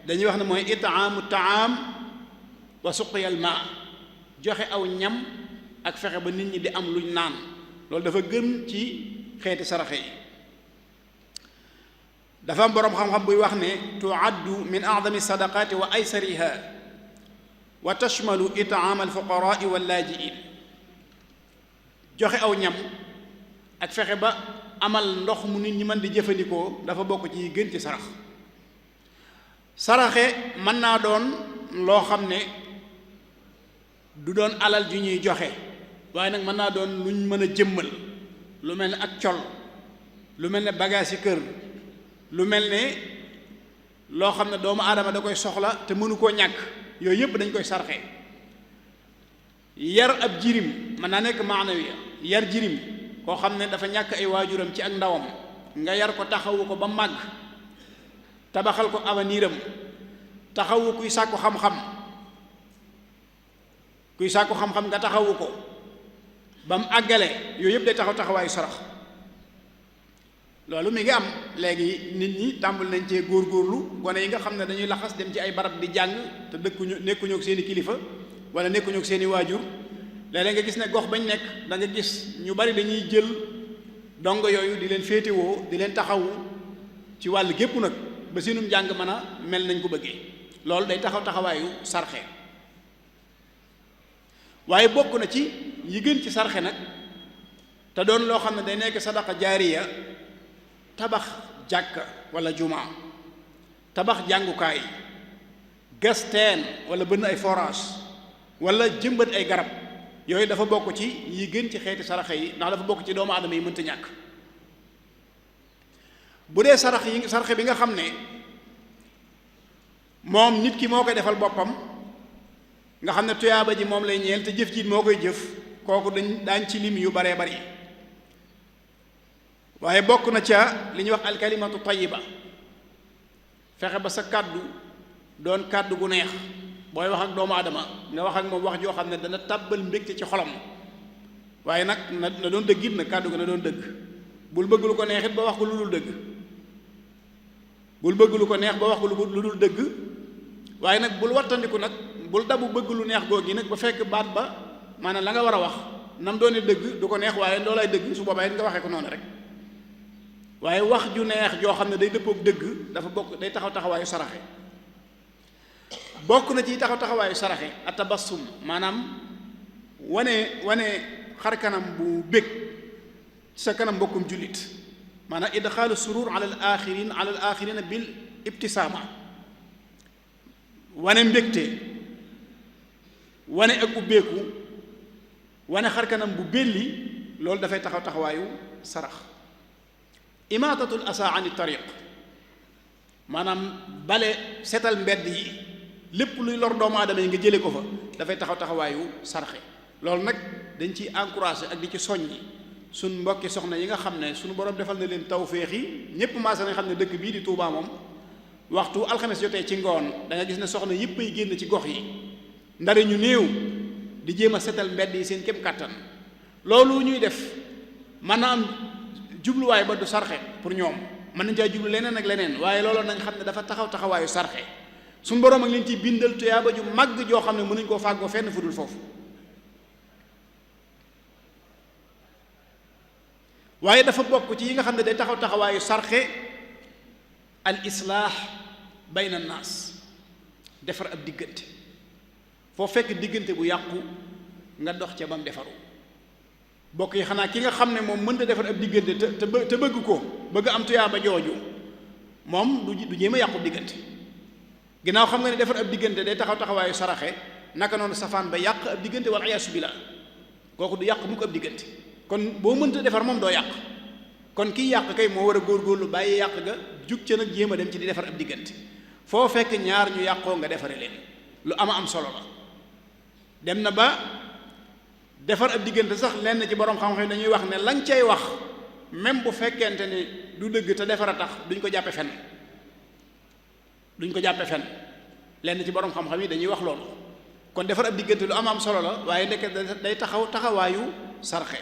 dañuy wax ne mooy itaamu taam wa suqyal maa joxe aw ñam ak fexe ba nit ñi di am luñ naan loolu dafa gën ci xeeti saraxe yi. dafa am boroom xam-xam buy wax ne tuaddu min a'zami sadaqaati wa aysariha wa tashmalu itaam alfuqaraai wallaajiin. joxe aw ñam ak fexe ba amal ndox mu nit ñi mën di jëfandikoo dafa bokk ci gën ci sarax. saraxe mën naa doon loo xam ne du doon alal ju ñuy joxe waaye nag mën naa doon luñ mën a jëmmal lu mel ne ak col lu mel ne bagage yi kër lu mel ne loo xam ne doomu aadama da koy soxla te mënu koo ñàkk yooyu yëpp dañ koy sarxe. yar ab jirim mën naa nekk maanawiya, yar jirim koo xam ne dafa ñàkk ay waajuram ci ak ndawam nga yar ko taxawu ko ba màgg, tabaxal ko avenir am, taxawu kuy sàkku xam-xam nga taxawu ko ba mu àggale, yooyu yëpp day taxawaayu sarax. loolu mi ngi am léegi, nit ñi tàmbul nañ cee góorgóorlu, gone yi nga xam ne dañuy laxas dem ci ay barab di jàng te nekkuñu ak seeni kilifa wala nekkuñu ak seeni waajur. léeg-léeg nga gis ne gox bañ nekk da nga gis ñu bari dañuy jël dongo yooyu di leen féetewoo, di leen taxawu ci wàll gépp nag ba seenum njàng mën a mel nañ ko bëggee. loolu day taxawaayu sarxe. waaye bokk na ci yi gën ci sarxe nag te doon loo xam ne day nekk sadaqa jaariya, tabax jàkka wala jumaa, tabax jàngukaay, gas teen wala bënn ay forage wala jëmbat ay garab. yooyu dafa bokk ci yi gën ci xeeti saraxe yi, ndax dafa bokk ci doomu aadama yi mënta ñàkk. bu dee saraxe bi nga xam ne moom nit ki moo koy defal boppam, nga xam ne tuyaaba ji moom lay ñeel te jëf ji moo koy jëf, kooku daañ ci lim yu baree bari. waaye bokk na ca li ñuy wax alkalimatu tayyiba, fexe ba sa kàddu doon kàddu gu neex. booy wax ak doomu aadama nga wax ak moom wax joo xam ne dana tàbbal mbégte ci xolam, waaye nag na doon dëgg it nag, kàddu ga na doon dëgg. bul bëgg lu ko neex it ba wax ko lu dul dëgg, bul bëgg lu ko neex ba wax ko lu dul dëgg. waaye nag bul wattandiku nag, bul dabu bëgg lu neex googi nag ba fekk baat ba maanaam la nga war a wax nam doone dëgg du ko neex, waaye loolay dëgg, su boobaa it nga waxee ko noonu rek. waaye wax ju neex joo xam ne day dëppook dëgg dafa bokk, day taxawaayu saraxe. bokk na ci taxawaayu saraxe atabassum, maanaam wane xar kanam bu bég ci sa kanam mbokkum jullit, maanaam idxaalu surur ala al axirina bil ibtisaama, wane mbégte, wane ak ubbeeku, wane xar kanam bu belli. loolu dafay taxawaayu sarax. imaatatul asa ani tariq, maanaam bale setal mbedd yi, lépp luy lor doomu aadama yi nga jële ko fa, dafay taxawaayu sarxe. loolu nag dañ ciy encouragé ak di ci soññi suñ mbokki soxna yi nga xam ne suñu borom defal na leen tawféex yi. ñépp maasa nañ xam ne dëkk bii di Touba moom waxtu alxames jotee ci ngoon da nga gis ne soxna yépp ay génn ci gox yi, ndare ñu néew, di jéem a setal mbedd yi seen kem kàttan. loolu ñuy def mën na am jubluwaay ba du sarxe pour ñoom, mën nañ caa jublu leneen ak leneen, waaye loolu nañ xam ne dafa taxawaayu sarxe. suñu boroom ak leen ci bindal tuyaaba ju màgg joo xam ne mënuñ koo fàggoo fenn fu dul foofu. waaye dafa bokk ci yi nga xam ne day taxawaayu sarxe al islaax bayna naas, defar ab diggante. foo fekk diggante bu yàqu nga dox ca bam defaru. bokk yi xanaa ki nga xam ne moom mënta defar ab diggante te bëgg ko, bëgg am tuyaaba jooju, moom du jéem a yàqu diggante. ginnaaw xam nga ne defar ab diggante day taxawaayu saraxe, naka noonu safaan ba yàq ab diggante wal iyaasu billaah, kooku du yàq mukk ab diggante. kon boo mënta defar moom doo yàq. kon kiy yàq kay moo war a góorgóorlu bàyyi yàq ga, jug ca nag jéem a dem ci di defar ab diggante. foo fekk ñaar ñu yàqoo nga defare leen, lu am solo la. dem na ba defar ab diggante sax lenn ci borom xam-xam dañuy wax ne lañ cay wax même bu fekkente ne du dëgg te defar a tax duñ ko jàppe fenn, lenn ci borom xam-xam yi dañuy wax loolu. kon defar ab diggante lu am solo la, waaye ndekk day taxawaayu sarxe.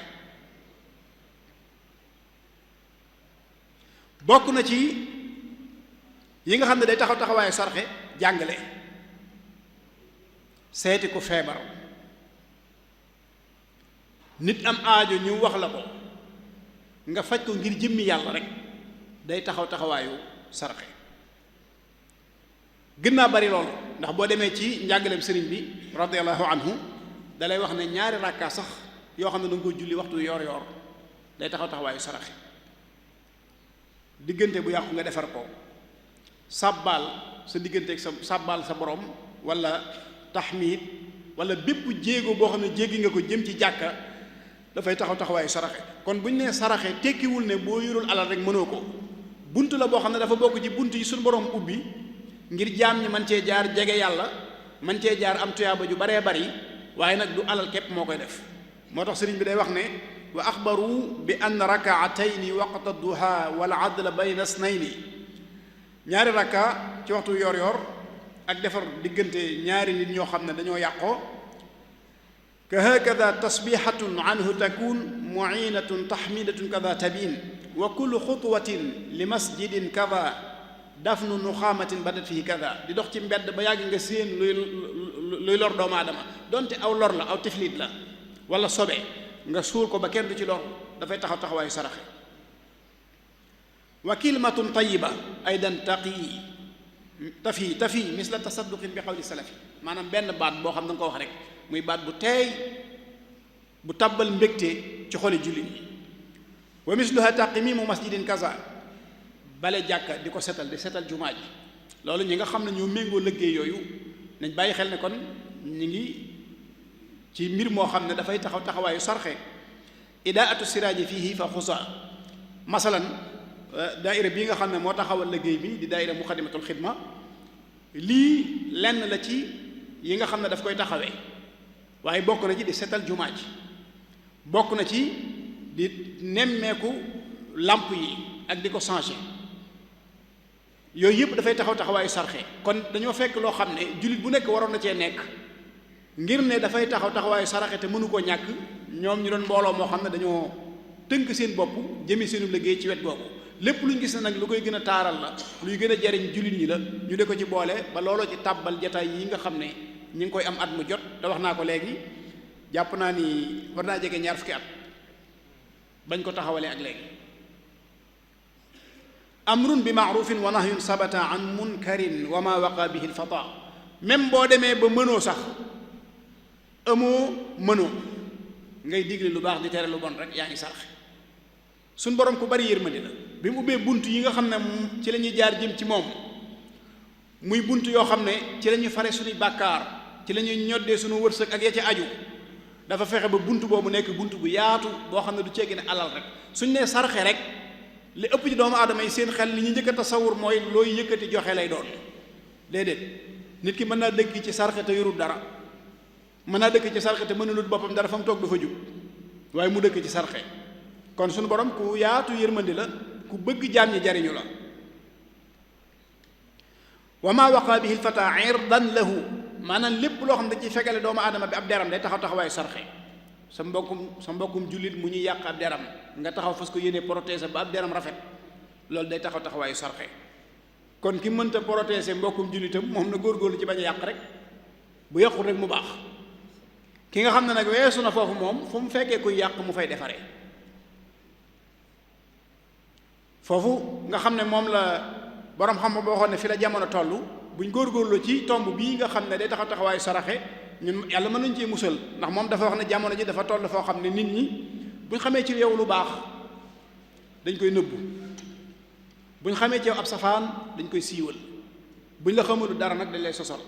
bokk na ci yi nga xam ne day taxawaayu sarxe jàngale, seeti ku feebar, nit am aajo ñu wax la ko nga faj ko ngir jëmmi yàlla rek, day taxawaayu sarxe. gën naa bari loolu, ndax boo demee ci njàngaleem sëriñ bi radiyallahu anhu dalay wax ne ñaari rakkaa sax yoo xam ne da nga ko julli waxtu yoor day taxawaayu saraxe. diggante bu yàqu nga defar ko, sàbbaal sa diggante ak sàbbaal sa borom, wala taxmiid, wala bépp jéego boo xam ne jéggi nga ko jëm ci jàkka, dafay taxawaayu saraxe. kon bu ñu nee saraxe tekkiwul ne boo yorul alal rek mënoo ko. bunt la boo xam ne dafa bokk ci bunt yi suñu borom ubbi ngir jaam ñi man cee jaar jege yàlla, man cee jaar am tuyaaba ju baree bari waaye nag du alal képp moo koy def. moo tax sëriñ bi day wax ne wa axbaru bi ann rakaatayni waqta duha wal adla bayna snayni ñaari rakka ci waxtu yor yor ak defar diggante ñaari nit ñoo xam ne dañoo yàqoo ka hakada tasbihatun anhu takun muinatun tahmidatun kada tabin wa kullu xutwatin li masjidin kada dafnu nuxaamatin badat fii kada di dox ci mbedd ba yàgg nga séen luy lor doomu aadama donte aw lor la aw tiflit la wala sobe nga suul ko ba kenn du ci lor dafay taxaw taxawaayu saraxe wa kalimatun tayiba aydan taqi tafi misla tasadduqin bi qawli salafi maanaam benn baat boo xam da nga ko wax rek muy baat bu teey bu tàbbal mbégte ci xoli jullit yi wa misluha taqimimu masjidin kaza bale jàkka di ko setal di setal jumaa ji loolu ñi nga xam ne ñoo méngoo liggéey yooyu nañ bàyyi xel ne kon ñi ngi ci mbir moo xam ne dafay taxaw taxawaayu sarxe idaatu siraaji fiihi fa xusa masalan daaira bii nga xam ne moo taxawal liggéey bi di daaira muxaddamatul xidma lii lenn la ci yi nga xam ne daf koy taxawee waaye bokk na ci di setal jumaa ji bokk na ci di nemmeeku làmp yi ak di ko changer yooyu yëpp dafay taxaw taxawaayu sarxe kon dañoo fekk loo xam ne jullit bu nekk waroon na cee nekk ngir ne dafay taxaw taxawaayu saraxe te mënu koo ñàkk ñoom ñu doon mbooloo moo xam ne dañoo tënk seen bopp jëme seenu liggéey ci wet googu lépp lu ñu gis ne nag lu koy gën a taaral la luy gën a jariñ jullit ñi la ñu de ko ci boole ba looloo ci tàbbal jataay yi nga xam ne ñi ngi koy am at mu jot te wax naa ko léegi jàpp naa ni war naa jege ñaar fukki at bañ ko taxawalee ak léegi amrun bi maarufin wa nahyun sabata an munkarin wa ma waqa bihi lfata même boo demee ba mënoo sax mënoo ngay digle lu baax di tere lu bon rek yaa ngi sarxe suñ borom ku bari yërmande la bi mu ubbee bunt yi nga xam ne ci la ñuy jaar jëm ci moom muy bunt yoo xam ne ci la ñuy fare suñuy bàkkaar ci la ñuy ñoddee suñu wërsëg ak ya ci aju dafa fexe ba bunt boobu nekk bunt bu yaatu boo xam ne du ceegi ne alal rek suñ nee sarxe rek li ëpp ci doomu aadama yi seen xel li ñu njëkk a tasawur mooy looy yëkkati joxe lay doon déedéet nit ki mën naa dëkk ci sarxe te yorul dara mën naa dëkk ci sarxe te mënulut boppam dara fa mu toog dafa jub waaye mu dëkk ci sarxe kon suñu borom ku yaatu yërmandi la ku bëgg jaam ñi jariñu la wa ma waqa bihi lfata irdan lahu maanaam lépp loo xam ne dañ ci fegale doomu aadama bi ab deram day taxaw taxawaayu sarxe sa mbokkum jullit mu ñuy yàq ab deram nga taxaw fas ko yéene protéger ba ab deram rafet loolu day taxaw taxawaayu sarxe kon ki mënta protéger mbokkum jullitam moom na góorgóorlu ci bañ a yàq rek bu yàqul rek mu baax ki nga xam ne nag weesu na foofu moom fu mu fekkee kuy yàq mu fay defaree foofu nga xam ne moom la borom xam boo xoon ne fi la jamono toll buñ góorgóorlu ci tomb bii nga xam ne day taxaw taxawaayu saraxe ñun yàlla mën nañu cee musal ndax moom dafa wax ne jamono ji dafa toll foo xam ne nit ñi buñ xamee ci yow lu baax dañ koy nëbbu buñ xamee ci yow ab safaan dañ koy siiwal buñ la xamalu dara nag dañ lay sosal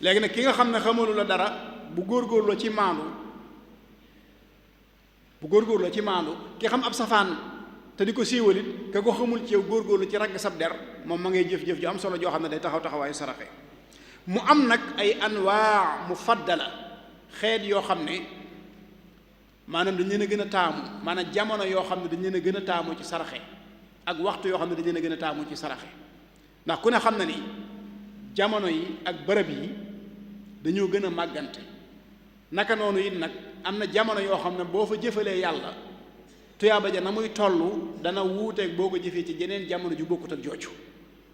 léegi nag ki nga xam ne xamalu la dara bu góorgóorloo ci maandu ki xam ab safaan te di ko siiwalit ka ko xamul ci yow góorgóorlu ci ragg sab der moom ma ngay jëf-jëf ju am solo joo xam ne day taxaw taxawaayu saraxe mu am nag ay anwaa mufaddala xeet yoo xam ne maanaam dañ leen a gën a taamu maanaam jamono yoo xam ne dañ leen a gën a taamu ci saraxe ak waxtu yoo xam ne dañ leen a gën a taamu ci saraxe ndax ku ne xam na ni jamono yi ak bërëb yi dañoo gën a màggante naka noonu it nag am na jamono yoo xam ne boo fa jëfalee yàlla tuyaaba ja na muy toll dana wuuteeg boo ko jëfee ci jeneen jamono ju bokkut ak jooju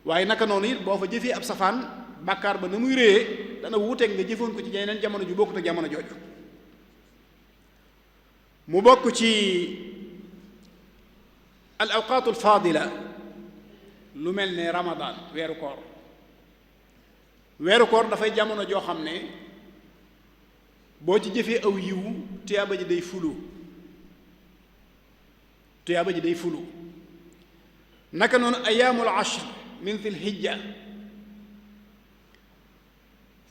waaye naka noonu it boo fa jëfee ab safaan bàkkaar ba na muy réyee dana wuuteeg nga jëfoon ko ci jeneen jamono ju bokkut ak jamono jooju mu bokk ci al awqaatul faadila lu mel ne ramadaan weeru koor dafay jamono joo xam ne boo ci jëfee aw yiwu tuyaaba ji day fulu naka noonu ayaamul ashr min fil hijja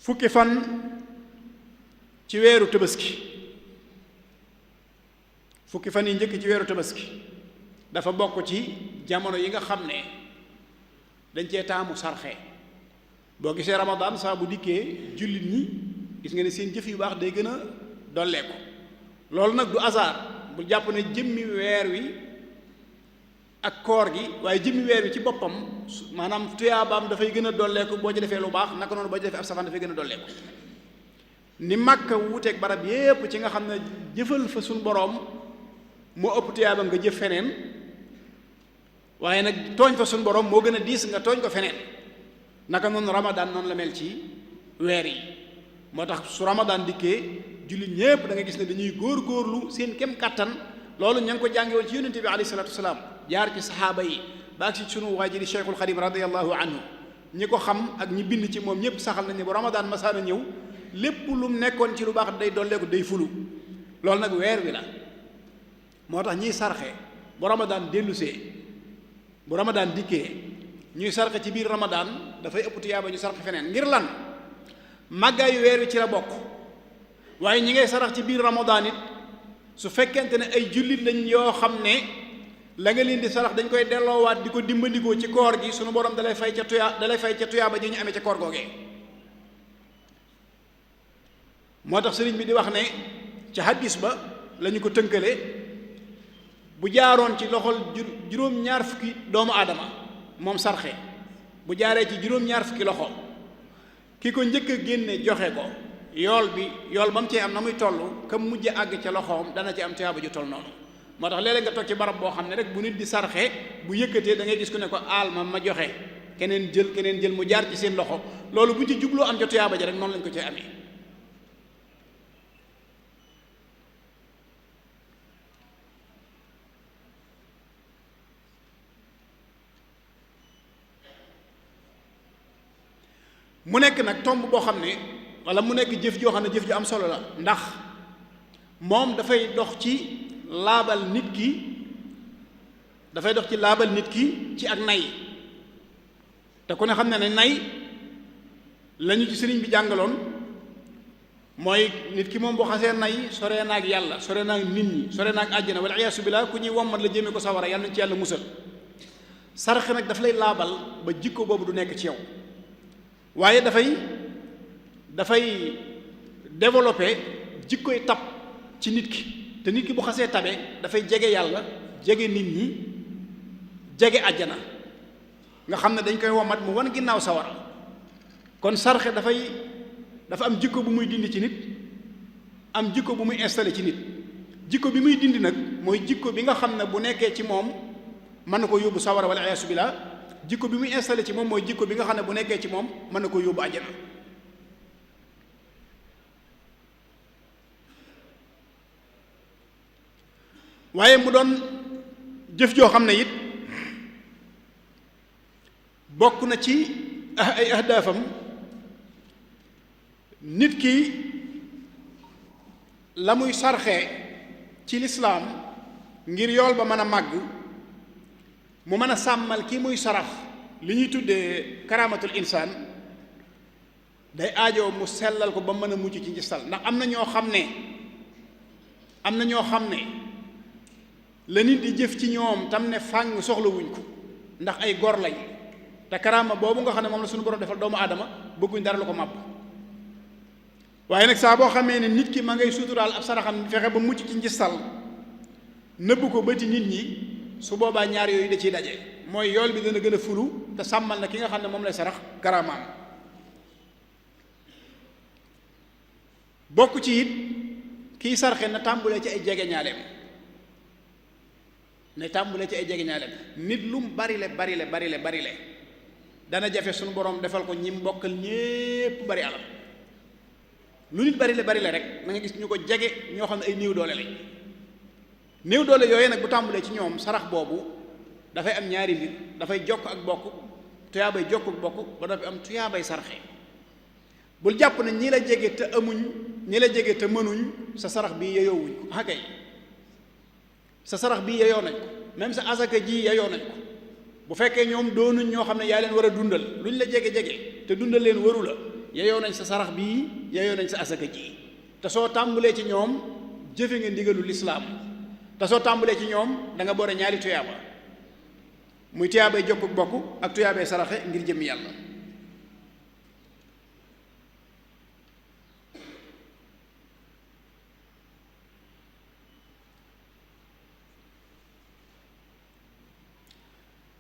fukki fan ci weeru tabaski fukki fan yi njëkk ci weeru tabaski dafa bokk ci jamono yi nga xam ne dañ cee taamu sarxe boo gisee Ramadan saa bu dikkee jullit ñi gis nga ne seen jëf yu baax day gën a dolleeku. loolu nag du hasard bu jàpp ne jëmmi weer wi ak koor gi, waaye jëmmi weer wi ci boppam maanaam tuyaabaam dafay gën a dolleeku boo ci defee lu baax, naka noonu boo ci defee ab safaan dafay gën a dolleeku. ni Makka wuuteeg barab yépp ci nga xam ne jëfal fa suñ boroom moo ëpp tuyaaba nga jëf feneen, waaye nag tooñ fa suñ boroom moo gën a diis nga tooñ ko feneen. naka noonu Ramadan noonu la mel ci weer yi. moo tax su Ramadan dikkee jullit ñépp da nga gis ne dañuy góor-góorlu seen kem kattan. loolu ña ngi ko jànge woon ci yonente bi alayhi salaatu wasalaam, jaar ci saxaaba yi ba ak si sunu waajiri Cheikhul Xadim radiyallahu anhu. ñi ko xam ak ñi bind ci moom ñépp saxal nañ ne bu Ramadan masaana ñëw lépp lu mu nekkoon ci lu baax day dolleeku day fulu. loolu nag weer wi la. moo tax ñiy sarxe bu Ramadan dellusee, bu Ramadan dikkee ñuy sarxe ci biir Ramadan dafay ëpp tuyaaba ñu sarxe feneen. ngir lan? màggaayu weer wi ci la bokk. waaye ñi ngay sarax ci biir Ramadan it su fekkente ne ay jullit lañ yoo xam ne la nga leen di sarax dañ koy delloowaat di ko dimbandikoo ci koor gi, sunu borom dalay fay ca tuyaaba ji ñu amee ca koor googee. moo tax sëriñ bi di wax ne ca hadis ba la ñu ko tënkale, bu jaaroon ci loxol juróom-ñaar fukki doomu aadama moom sarxe, bu jaaree ci juróom-ñaar fukki loxo, ki ko njëkk a génne joxe ko, yool ba mu cee am na muy toll kam mujj àgg ca loxoom dana ci am tuyaaba ju toll noonu. moo tax léeg-léeg nga toog ci barab boo xam ne rek bu nit di sarxe bu yëkkatee da ngay gis ku ne ko aal ma joxe, keneen jël mu jaar ci seen loxo. loolu bu ci jubloo am ca tuyaaba ja rek noonu lañ ko cee amee. mu nekk nag tomb boo xam ne wala mu nekk jëf joo xam ne jëf ju am solo la, ndax moom dafay dox ci laabal nit ki ci ak nay. te ku ne xam ne ne nay lañu ci sëriñ bi jàngaloon mooy nit ki moom boo xasee nay sore naag yàlla, sore naag nit ñi, sore naag àjjana wala iyaasu billaah ku ñuy wommat la jëmee ko sawara, yàlla nañ ci yàlla musal. sarax nag daf lay laabal ba jikko boobu du nekk ci yow, waaye dafay développer jikkoy tab ci nit ki. te nit ki bu xasee tabe dafay jege yàlla, jege nit ñi, jege àjjana, nga xam ne dañ koy womat mu wan ginnaaw sawara. kon sarxe dafa am jikko bu muy dindi ci nit, am jikko bu muy installé ci nit. jikko bi muy dindi nag mooy jikko bi nga xam ne bu nekkee ci moom mën na ko yóbbu sawara wala iyaasu billaah. jikko bi muy installé ci moom mooy jikko bi nga xam ne bu nekkee ci moom mën na ko yóbbu àjjana. waaye mu doon jëf joo xam ne it bokk na ci ay ahdaafam, nit ki la muy sarxe ci lislaam ngir yool ba mën a màgg, mu mën a sàmmal ki muy sarax li ñuy tuddee karaamatul insaan, day aajoo mu sellal ko ba mën a mucc ci njistal. ndax am na ñoo xam ne la nit di jëf ci ñoom tam ne fàng soxlawuñ ko ndax ay gor lañ, te karaama boobu nga xam ne moom la suñu borom defal doomu aadama bëgguñ dara lu ko màbb. waaye nag saa boo xamee ne nit ki ma ngay suturaal ab saraxam fexe ba mucc ci njistal, nëbb ko bëti nit ñi, su boobaa ñaar yooyu da ciy daje, mooy yool bi dana gën a fulu te sàmmal na ki nga xam ne moom lay sarax karaamaam. bokk ci it kiy sarxe na tàmbulee ci ay jegeñaaleem, nit lu mu barile dana jafe suñu borom defal ko ñi mbokkal ñépp bari alal. lu nit barile rek na nga gis ñu ko jege ñoo xam ne ay néew doole lañ. néew doole yooyu nag bu tàmbulee ci ñoom sarax boobu dafay am ñaari mbir, dafay jokk ak bokk, tuyaabay jokk ak bokk ba dafay am tuyaabay sarxe. bul jàpp ne ñi la jege te mënuñ sa sarax bii yeyoowuñ ko. ah kay sa sarax bii yeyoo nañ ko, même sa asaka ji yeyoo nañ ko. bu fekkee ñoom doonuñ ñoo xam ne yaa leen war a dundal, luñ la jege te dundal leen waru la, yeyoo nañ sa sarax bii, yeyoo nañ sa asaka ji. te soo tàmbulee ci ñoom jëfe nga ndigalu lislaam, te soo tàmbulee ci ñoom da nga boole ñaari tuyaaba, muy tuyaabay jokk bokk ak tuyaabay saraxe ngir jëm yàlla.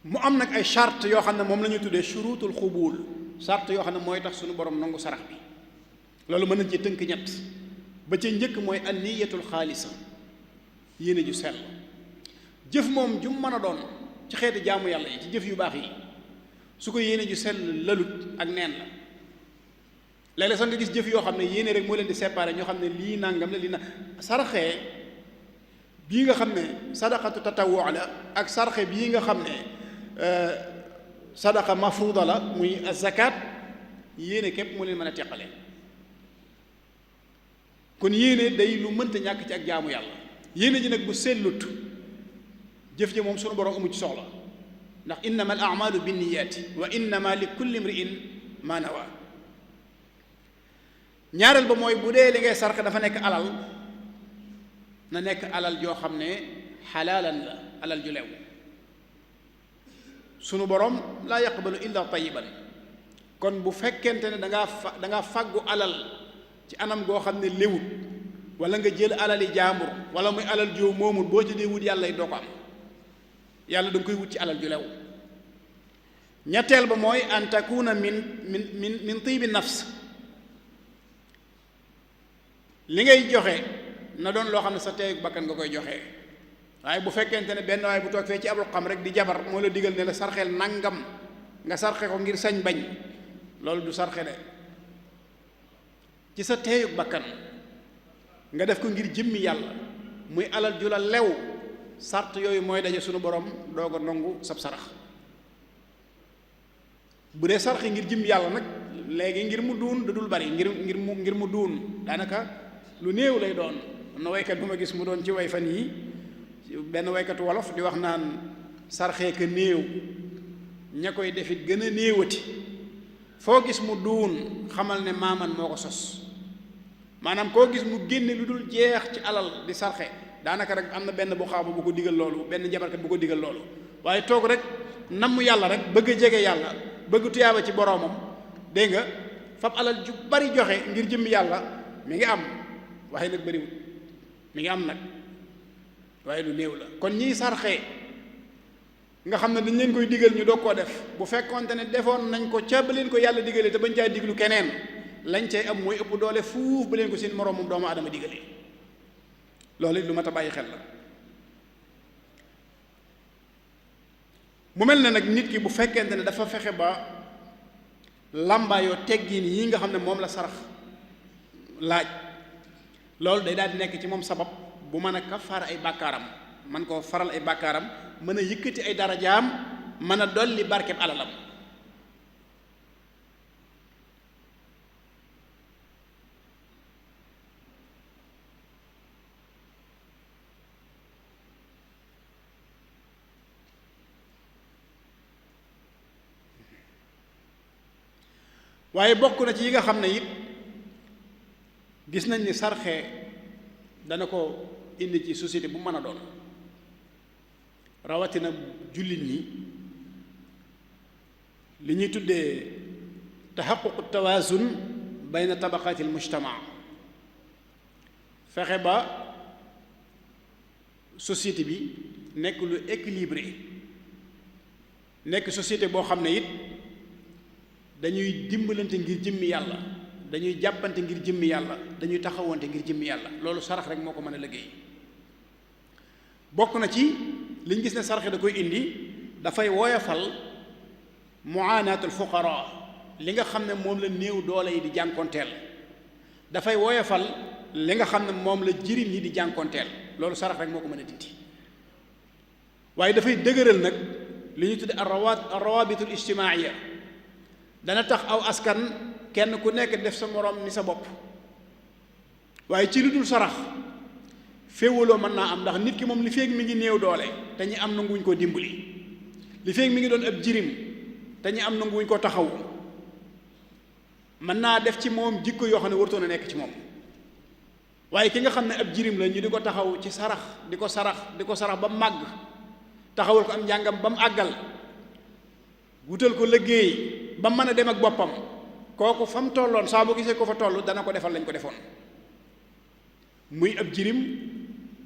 mu am nag ay charte yoo xam ne moom la ñuy tuddee shurutul xubul charte yoo xam ne mooy tax suñu borom nangu sarax bi loolu mën nañ ci tënk ñett ba ca njëkk mooy an niyatul xaalisa yéene ju sell jëf moom ju mën a doon ci xeeti jaamu yàlla yi ci jëf yu baax yi su ko yéene ju sell lalut ak neen la léeg-léeg sax nga gis jëf yoo xam ne yéene rek moo leen di séparé ñoo xam ne lii nangam la lii na sarxee bii nga xam ne sadaqatu tatawwu la ak sarxe bii nga xam ne sadaqa mafruda la muy zakat yéene képp moo leen mën a teqale kon yéene day lu mënta ñàkk ci ak jaamu yàlla yéene ji nag bu sellut jëf ji moom sunu borom amu ci soxla ndax innama al a'malu binniyaati wa innama li kulli imri'in ma nawa ñaareel ba mooy bu dee li ngay sarxe dafa nekk alal na nekk alal joo xam ne xalaalan la alal ju lew sunu borom laa yaqbalu illa tayiban kon bu fekkente ne da ngaa fàggu alal ci anam goo xam ne léwut wala nga jël alali jaambur wala muy alal joo moomul boo ci dee wut yàlla yi doo ko am yàlla da nga koy wut ci alal ju lew ñetteel ba mooy an takuna min tibi nafs li ngay joxe na doon loo xam ne sa teeyug bakkan nga koy joxe waaye bu fekkente ne benn waaye bu toog fee ci abul xam rek di jabar moo la digal ne la sarxeel nangam nga sarxe ko ngir sañ bañ loolu du sarxe de ci sa teeyug bakkan nga def ko ngir jëmmi yàlla muy alal ju la lew sart yooyu mooy daje sunu borom doog a nangu sab sarax bu dee sarxe ngir jëmmi yàlla nag léegi ngir mu duun da dul bari ngir mu duun daanaka lu néew lay doon am na waykat bu ma gis mu doon ci way fan yi benn waykatu wolof di wax naan sarxee ka néew ña koy defit gën a néewati foo gis mu duun xamal ne maaman moo ko sos maanaam koo gis mu génne lu dul jeex ci alal di sarxe daanaka rek am na benn bu xaaba bu ko digal loolu benn jabarkat bu ko digal loolu waaye toog rek namm yàlla rek bëgg a jege yàlla bëgg tuyaaba ci boroomam dégg nga fab alal ju bari joxe ngir jëmmi yàlla mi ngi am waaye nag bariwut mi ngi am nag waaye lu néew la kon ñiy sarxe nga xam ne dañ leen koy digal ñu doog koo def bu fekkonte ne defoon nañ ko ca ba leen ko yàlla digalee te bañ caa diglu keneen lañ cay am mooy ëpp doole fuuf ba leen ko seen moroomum doomu aadama digalee loolu it lu mat a bàyyi xel la mu mel ne nag nit ki bu fekkente ne dafa fexe ba làmbaayoo teggiin yi nga xam ne moom la sarax laaj loolu day daal di nekk ci moom sabab bu mën a kafaara ay bàkkaaram man koo faral ay bàkkaaram mën a yëkkati ay darajaam mën a dolli barkeb alalam waaye bokk na ci yi nga xam ne it gis nañ ni sarxe dana ko indi ci société bu mën a doon rawatina jullit ñi li ñuy tuddee taxaququ tawaasun bayna tabaqaati al mujtama fexe ba société bi nekk lu équilibré nekk société boo xam ne it dañuy dimbalante ngir jëmmi yàlla dañuy jàppante ngir jëmmi yàlla dañuy taxawante ngir jëmmi yàlla loolu sarax rek moo ko mën a liggéey bokk na ci liñ gis ne sarax da koy indi dafay woyofal muanaatul fuqara li nga xam ne moom la néew doole yi di jànkonteel dafay woyofal li nga xam ne moom la jirim yi di jànkonteel loolu sarax rek moo ko mën a dindi waaye dafay dëgëral nag li ñu tudde arrawabitul ijtimaaiya dana tax aw askan kenn ku nekk def sa moroom ni sa bopp waaye ci lu dul sarax féewaloo mën naa am ndax nit ki moom li feeg mi ngi néew doole te ñi am nanguwuñ koo dimbali li feeg mi ngi doon ab jirim te ñi am nanguwuñ koo taxaw mën naa def ci moom jikko yoo xam ne wartoon a nekk ci moom waaye ki nga xam ne ab jirim la ñu di ko taxaw ci sarax di ko sarax ba màgg taxawal ko am njàngam ba mu àggal wutal ko liggéey ba mën a dem ak boppam kooku fa mu tolloon saa bu gisee ko fa toll dana ko defal lañ ko defoon muy ab jirim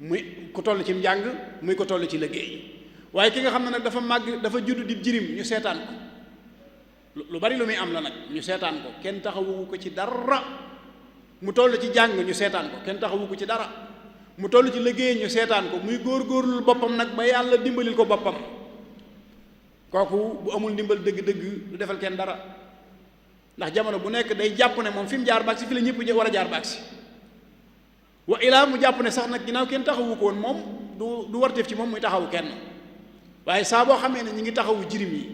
muy ko toll ci njàng muy ko toll ci liggéey waaye ki nga xam ne nag dafa màgg dafa judd di jirim ñu seetaan ko lu bari lu muy am la nag ñu seetaan ko kenn taxawu ko ci dara mu toll ci jàng ñu seetaan ko kenn taxawu ko ci dara mu toll ci liggéey ñu seetaan ko muy góorgóorlu boppam nag ba yàlla dimbalil ko boppam kooku bu amul ndimbal dëgg-dëgg du defal kenn dara ndax jamono bu nekk day jàpp ne moom fi mu jaar baag si fi la ñëpp war a jaar baag si wa ilaa mu jàpp ne sax nag ginnaaw kenn taxawu ko woon moom du warteef ci moom muy taxawu kenn waaye saa boo xamee ne ñi ngi taxawu jirim yi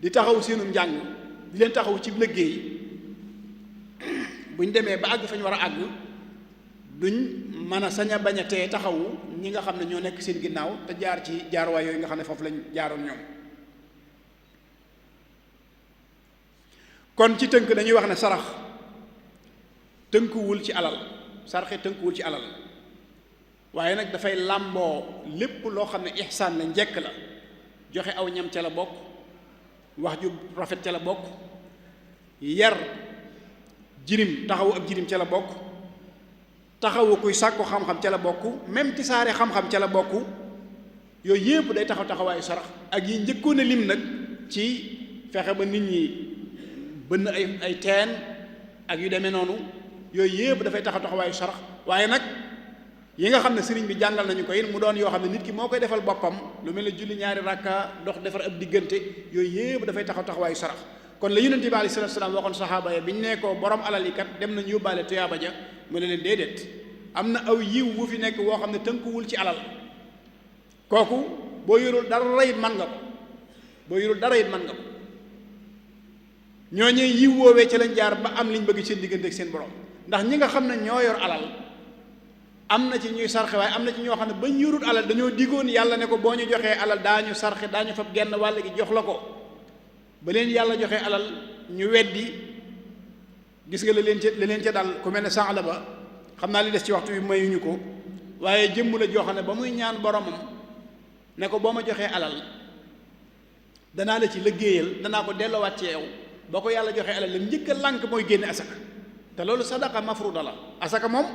di taxawu seenum njàng di leen taxawu ci liggéey buñ demee ba àgg fa ñu war a àgg duñ mën a sañ a bañ a tee taxawu ñi nga xam ne ñoo nekk seen ginnaaw te jaar ci jaarwaay yooyu nga xam ne foofu lañ jaaroon ñoom kon ci tënk dañuy wax ne sarax tënkuwul ci alal sarxe tënkuwul ci alal waaye nag dafay làmboo lépp loo xam ne ihsaan la njekk la joxe aw ñam ca la bokk wax ju rafet ca la bokk yar jirim taxawu ak jirim ca la bokk taxawu kuy sàkku xam-xam ca la bokk même tisaare xam-xam ca la bokk yooyu yépp day taxawaayu sarax ak yi njëkkoon a lim nag ci fexe ba nit ñi bënn ay teen ak yu demee noonu yooyu yépp dafay taxawaayu sarax waaye nag yi nga xam ne sëriñ bi jàngal nañu ko it mu doon yoo xam ne nit ki moo koy defal boppam lu mel ne julli ñaari rakka dox defar ab diggante yooyu yépp dafay taxawaayu sarax kon la yonent bi alayhi salaatu salaam waxoon saxaaba ya bi ñu ne ko borom alal yi kat dem nañu yóbbaale tuyaaba ja mu ne leen déedéet am na aw yiw wu fi nekk woo xam ne tënkuwul ci alal kooku boo yorul dara it man nga ko boo yorul dara it man nga ko ñooñee yiw woowee ci lañ jaar ba am liñ bëgg seen diggante ak seen borom ndax ñi nga xam ne ñoo yor alal am na ci ñuy sarxe waaye am na ci ñoo xam ne bañ yorul alal dañoo diggoon yàlla ne ko boo ñu joxee alal daañu sarxe daañu fab genn wàll gi jox la ko ba leen yàlla joxee alal ñu weddi gis nga la leen ca dal ku mel ne sànq la ba xam naa li des ci waxtu bi mayuñu ko waaye jëmm la joo xam ne ba muy ñaan boromam ne ko boo ma joxee alal danaa la ci liggéeyal danaa ko delloowaat ci yow boo ko yàlla joxee alal la njëkk a lànk mooy génne asaka te loolu sadaqa mafruda la asaka moom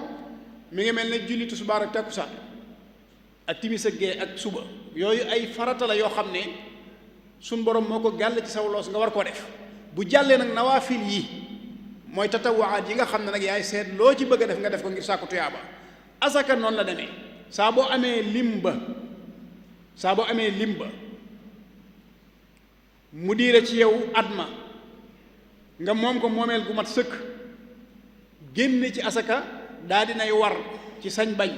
mi ngi mel ne julli tisbaar ak takkusaan ak timis ak gee ak suba yooyu ay farata la yoo xam ne suñ borom moo ko gàll ci saw loos nga war koo def bu jàllee nag nawaafil yi mooy tatawaat yi nga xam ne nag yaay seet loo ci bëgg a def nga def ko ngir sàkku tuyaaba asaka noonu la demee saa boo amee lim ba mu diire ci yow at ma nga moom ko moomeel gu mat sëkk génne ci asaka daa dinay war ci sañ bañ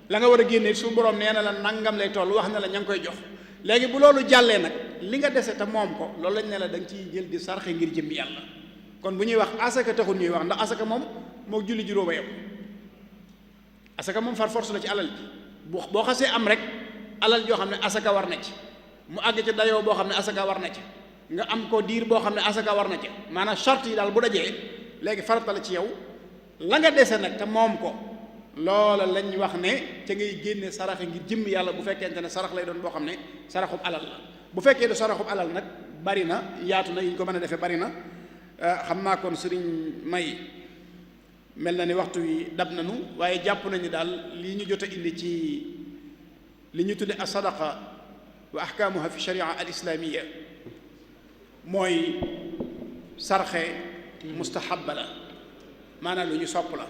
la nga war a génne su borom nee na la nangam lay toll wax na la ña ngi koy jox léegi bu loolu jàllee nag li nga dese te moom ko loolu lañ ne la da nga ciy jël di sarxe ngir jëmmi yàlla kon bu ñuy wax asaka taxul ñuy wax ndax asaka moom moo julli juróoma yam asaka moom far force la ci alal bi boo xasee am rek alal joo xam ne asaka war na ci mu àgg ci dayoo boo xam ne asaka war na ci nga am ko diir boo xam ne asaka war na ci maanaam charte yi daal bu dajee léegi farata la ci yow la nga dese nag te moom ko loola lañ wax ne ca ngay génne saraxe ngir jëmm yàlla bu fekkente ne sarax lay doon boo xam ne saraxub alal la bu fekkee du saraxub alal nag bari na yaatu na yi ñu ko mën a defee bari na xam naa kon sëriñ may mel na ni waxtu wi dab nañu waaye jàpp nañu daal lii ñu jot a indi ci li ñu tudde as-sadaqa wa ahkaamuha fi sharia al islamiyya mooy sarxe mustahabba la maanaam lu ñu sopp la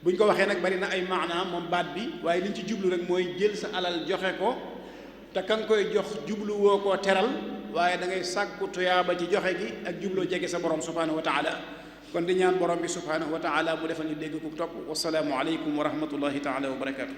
bu ñu ko waxee nag bari na ay maana moom baat bi waaye li ñu ci jublu rek mooy jël sa alal joxe ko te ka nga koy jox jublu woo koo teral waaye da ngay sàkku tuyaaba ci joxe gi ak jubloo jege sa borom subhanahu wa taala kon di ñaan borom bi subhanahu wa taala mu defal ñu dégg ku topp wasalaamu aleykum wa rahmatullahi taala wa barakatu